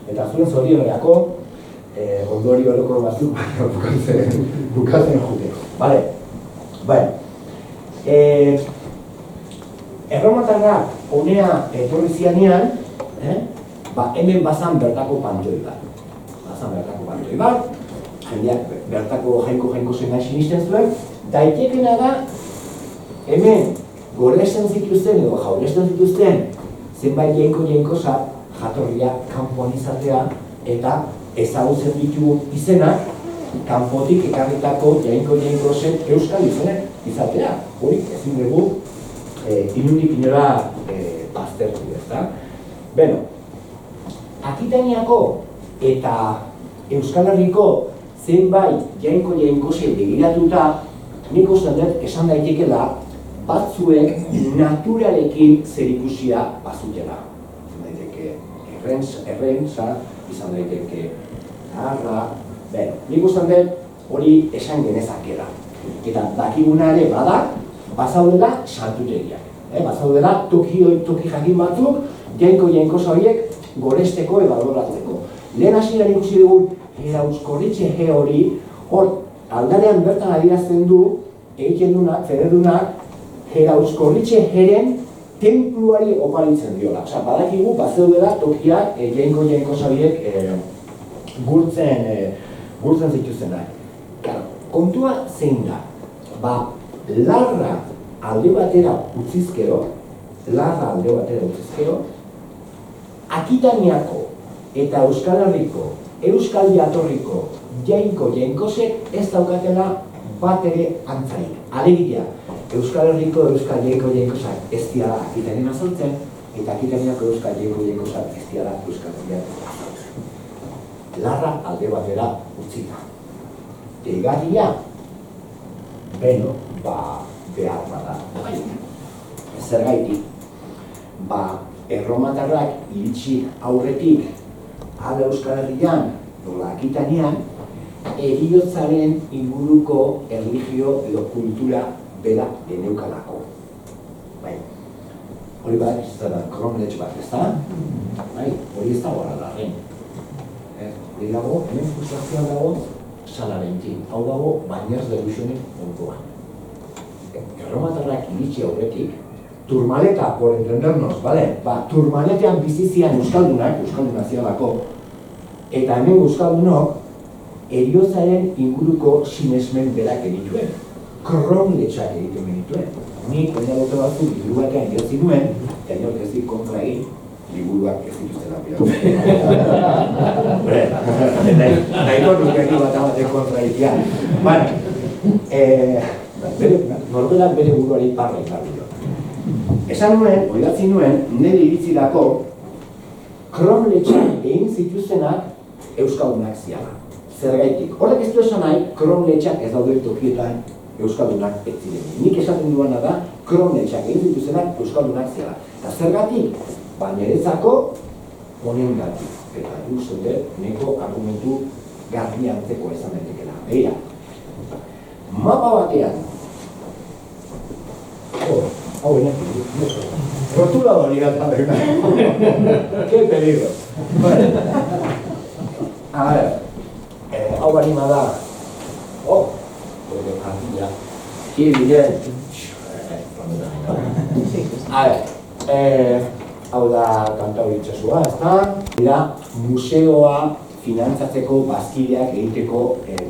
S1: eta zuen zorionerako, ondorio eroko batzuk bukatzen jute. Bale, erromatarrak honea etorri zianean, hemen bazan bertako pantoi bat. Jendeak bertako jainko zena sinisten zuen, daitekena da, hemen goresten zituzten edo jauresten zituzten zenbait jainko-jainkosa jatorria kanpoan izatea eta ezagutzen ditugu izenak kanpotik ekarritako jainko-jainkosen euskal izenak izatea. Hori ezin dugu inundik inora baztertu, ezta? Beno, Akitaniako eta Euskal Herriko zenbait jainko-jainkosei begiratuta, nik uste dut esan daitekela batzuek naturarekin zerikusia bazutela. Izan daiteke errentza, izan daiteke arra, nik uste dut hori esan genezakela. Eta dakiguna ere bada, bazaudela santutegiak. Bazaudela toki jakin batzuk, jainko-jainkosa horiek goresteko edo adoratzeko. Lehen hasieran ikusi dugu Erauzkorritxe he hori, hor aldarean bertan adierazten du, egiten dunak, zerredunak, Erauzkorritxe heren tenpluari oparitzen diola. Osa, badakigu, bazeudela tokiak jainko-jainkosa horiek gurtzen zituztenak. Kontua zein da, larra alde batera utzizkero, Akitaniako eta Euskal Herriko, Euskal Jatorriko jainko-jainkosek ez daukatela bat ere antzarik. Alegia, Euskal Herriko Euskal jainko-jainkosak ez diala Akitanien azaltzen, eta Akitaniako Euskal jainko-jainkosak ez diala Euskal Herriak azaltzen. Larra alde batera utzita. Egarria, beno, behar bada. Zergaitik, erromatarrak iritsi aurretik ala Euskal Herrian, nola Akitanian, heriotzaren inguruko erlijio edo kultura bera geneukalako. Hori bat izaten kronletx bat, ez da? Hori ez da horra darren. Hori dago, hemen frustrazioan dago, Salarentin. Hau dago, Bañers de Luixonen ondoan. Erromatarrak iritsi aurretik, Turmaleta, por entendernos, vale? Turmaletean bizizian euskaldunak zialako, eta hemen euskaldunok heriotzaren inguruko sinesmen berak egituen, kronletxak egiten genituen. Nik, oinalote batzuk, liburu batean idatzi nuen, eta inork ez dik kontra egin, liburuak ez dituzten apiratzen. Nahiko nukeak bat kontra egitea. Norberak bere buruari parra ikarri. Esan nuen, oidatzi nuen, nire iritzirako kronletxak egin zituztenak euskaldunak ziala. Zergaitik. Horrek ez du esan nahi, kronletxak ez daude tokietan euskaldunak ez ziren. Nik esaten duana da, kronletxak egin zituztenak euskaldunak ziala. Eta zergatik, niretzako honen gati. Eta uste dut, neko argumentu garbi antzeko esan daitekela. Beira, mapa batean, hau enak, rotulador igataren. Qué peligro. A ver, hau balima da, Hau da kantau itxasua, ezta? Dira, museoa finantzatzeko bazkideak egiteko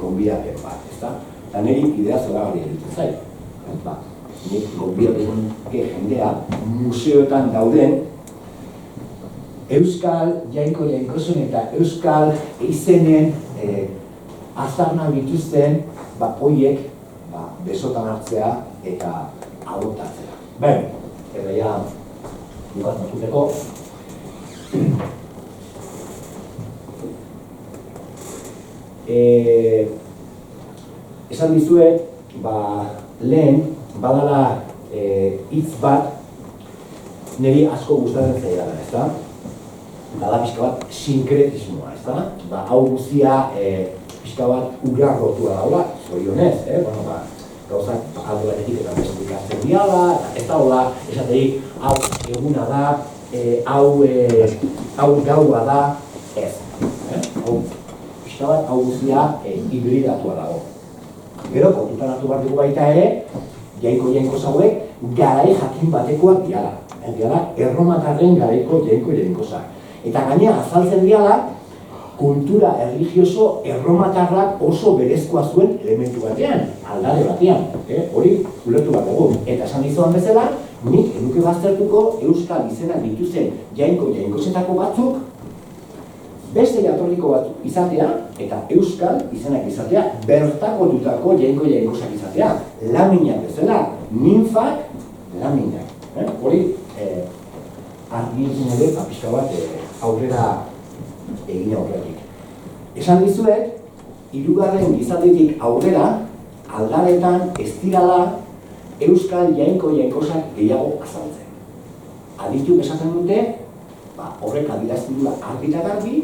S1: gonbidapen bat, ezta? Eta niri idea zoragarria ditzen zait. Nik gonbidapen jendea museoetan dauden Euskal Jainko Jainkosun eta Euskal izenen azarna bituzten horiek besotan hartzea eta adoptatzea. Ben, eta ja, dugat matuteko. Esan dizuet, lehen, badala hitz bat niri asko gustatzen zaidala, ezta? Dala pixka bat sinkretismoa, ezta? Hau guztia pixka bat ura rotua daula, zorionez, gauzak alde batetik eta bestetik hartzen diala, ez daula, esaterik, hau eguna da, hau gaua da, ez. Hau pixka bat, hau guztia hibridatua dago. Gero, kontutan hartu bat dugu baita ere, jainko zauek, garai jakin batekoak diala. Diala, erromatarren garaiko jainko-jainkozak. Eta gainera azaltzen diala, kultura erlijioso erromatarrak oso berezkoa zuen elementu batean, aldare batean. Hori ulertu bat dugu. Eta esan dizuan bezala, nik eduke baztertuko euskal izenak dituzen jainko-jainkozetako batzuk, beste jatorriko batzuk izatea, eta euskal izenak izatea, bertakotutako jainko-jainkozak izatea. Laminak bezala, ninfak, laminak. Hori, argi izan ere, pixka bat aurrera egin aurretik. Esan dizuet, hirugarren gizatetik aurrera, aldaretan ez dirala euskal jainko-jainkozak gehiago azaltzen. Adituk esaten dute, horrek adierazten dula argi eta garbi,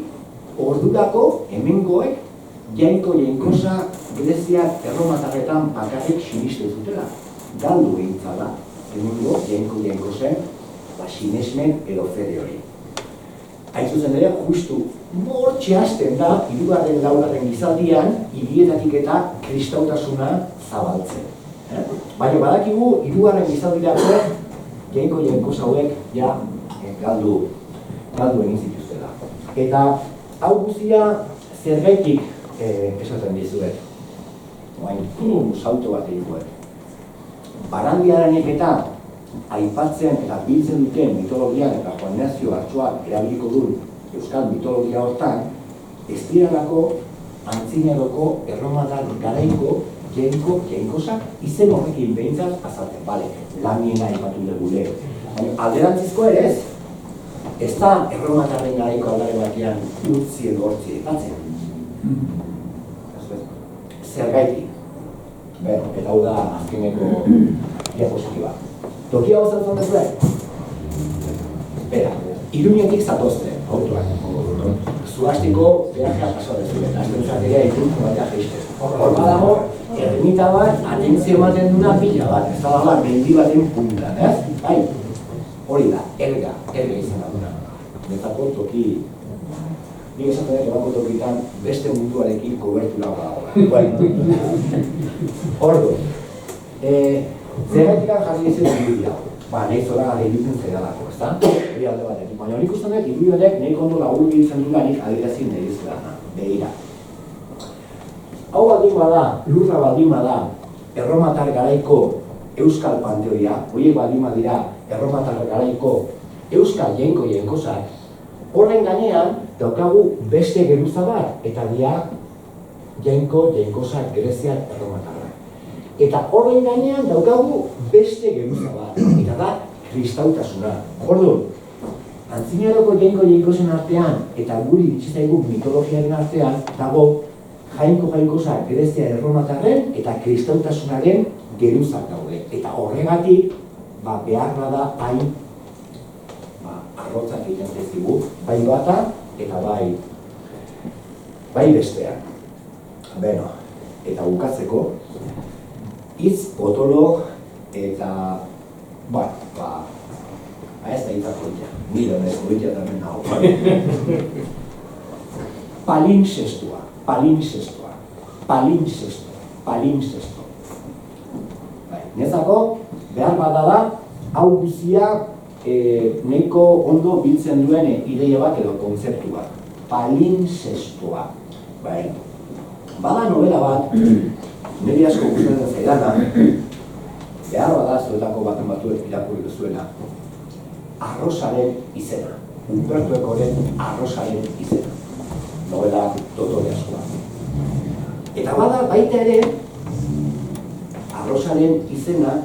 S1: ordurako hemengoek jainko-jainkoza Greziak erromatarretan bakarrik sinisten zutela. Galdu egin zala, hemengo jainko-jainkozen sinesmen edo fede hori. Hain zuzen ere, justu mortxe hasten da, hirugarren laugarren gizaldian, hirietatik eta kristautasuna zabaltzen. Baina badakigu, hirugarren gizaldirako jainko-jainkoz hauek ja galdu egin zituztela. Eta hau guztia zergaitik esaten dizuet. Salto bat egin Barandiaranek eta aipatzen eta biltzen duten mitologian eta Juan Ignacio Artxoak erabiliko duen euskal mitologia hortan, ez direlako antzinaroko erromatar garaiko jainkozak izen horrekin behintzat azaltzen. Lamiena aipatu dugu lehen. Alderantzizko ere ez da erromatarren garaiko aldare batean utzi edo hortzi aipatzen. Zergaitik. Eta hau da azkeneko diapositiba. Tokia hau zautzen duzue? Iruñetik zatozte, autoak. Zuhastiko behajea paso dezue, eta aztentzak ere ikuntu batea geizte. Hor badago, ermita bat, atentzio ematen duna pila bat, ez da mendi baten puntan, ez? Bai, hori da, erga izan da. Bezako toki, nik esaten dut ebako tokitan beste munduarekin kobertura badago. Ordu, zerretikan jarri izan irudia. Nahi zora gara iruditzen zeralako, ez da? Hori alde batetik. Baina hori ikusten dut, irudionek nahi kondo lagur biltzen dularik adirazin nahi izan behira. Hau baldin bada, lurra baldin bada, erromatar garaiko euskal panteoia, horiek baldin badira erromatar garaiko euskal jainko-jainkozak, horren gainean daukagu beste geruza bat, eta dira jainko-jainkozak Greziak erromatarrak. Eta horren gainean daukagu beste geruza bat, eta da kristautasuna. Orduan, antzinaroko jainko-jainkozen artean eta guri ditzitzaigu mitologiaren artean dago jainko-jainkozak Grezia erromatarren eta kristautasunaren geruzak daude. Eta horregatik, behar bada hain arrotzak egiten zaizkigu, bai bata eta bai bestean. Eta bukatzeko, hitz potolo eta ez da hitzak goitia, nire honez goitia eta men nago. Palinsestua. Nezako, behar bada da, hau guzia nahiko ondo biltzen duen ideia bat edo kontzeptu bat. Palinsestua. Bai. Bada novela bat, niri asko gustatzen zaidana, behar bada zuetako baten batuek irakurri duzuela, Arrosaren izena. Umberto Ecoren Arrosaren izena. Novela dotore askoa. Eta bada baita ere, Arrosaren izena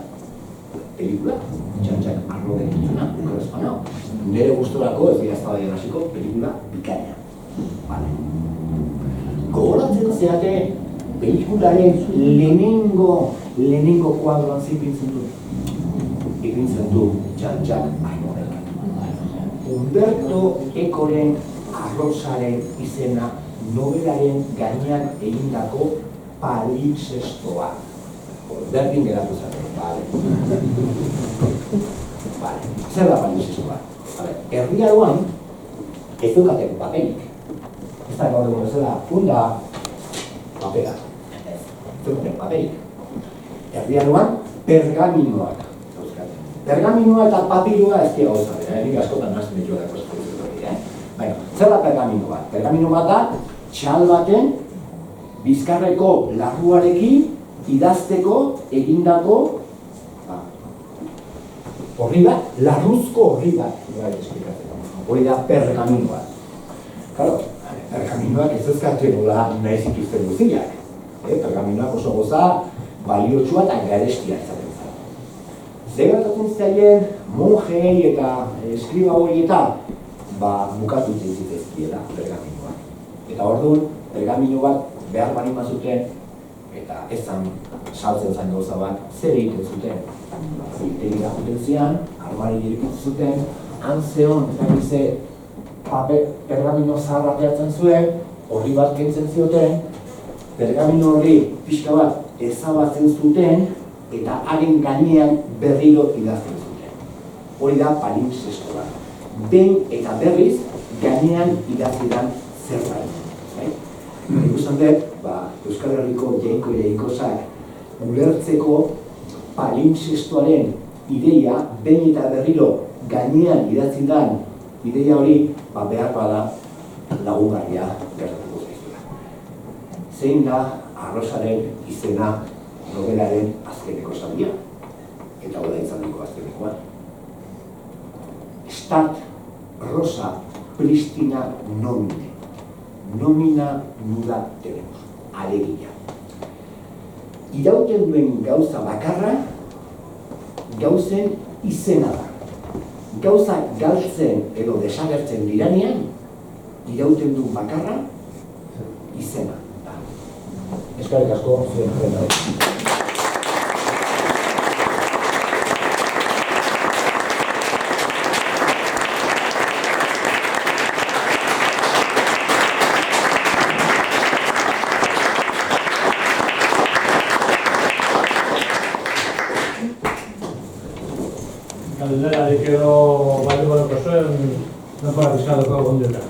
S1: pelikula, txantxak arlo dekizuna, ukerazpana. Nire gustorako, ez dira eztabaidan hasiko, pelikula bikaina. Vale. Gogoratzen zeate, pelikularen lehenengo kuadroan zipintzen du. Ipintzen du txantxak arlo dekizuna. Umberto Ecoren Arrosaren izena novelaren gainean egindako palinsestua. Berdin geratu zaten, bale. Zer da palinsestua? Herriaroan ez dukaten paperik. Ez da gaur egun bezala, funda papera. Ez dukaten paperik. Herriaroan pergaminoak. Pergaminoa eta papirua ez dira gauzaten, nik askotan nazten ditu edako espezializatik. Baina, zer da pergamino bat? Pergamino bat da, txal baten, bizkarreko larruarekin, idazteko, egindako, horri bat, larruzko horri bat, hori da pergamino bat. Claro, pergaminoak ez ezkatu nola nahi zituzten guztiak. Pergaminoak oso goza, baliotsua eta garestia izaten. Zegertatzen zaien monjei eta eskriba hori eta bukatu zitezkiela pergaminoak. Eta orduan, pergamino bat behar bani mazuten eta ezan saltzen zain gauza bat, zer egiten zuten. Zitegira juten zian, armari dirikut zuten, han zeon, eta bize pergamino zaharra teatzen zuen, horri bat kentzen zioten, pergamino hori pixka bat ezabatzen zuten, eta haren gainean berriro idazten zuten. Hori da palinsestua. Behin eta berriz gainean idazten zerbait. Ikusten dut, Euskal Herriko jainkosak ulertzeko palinsestuaren ideia behin eta berriro gainean idatzen den ideia hori behar bada lagungarria gertatuko zaizula. Zein da Arrosaren izena novelaren azkeneko zabia, eta hori izaneko azkenekoa. Stat Rosa Pristina nomine. Nomina nuda tenemos. Alegia. Irauten duen gauza bakarra, gauzen izena da. Gauza galtzen edo desagertzen diranean, irauten duen bakarra, izena da. Eskerrik asko, zuen jendari.
S2: Galderarik edo balduko zuen, denbora pizkatuko gondeta.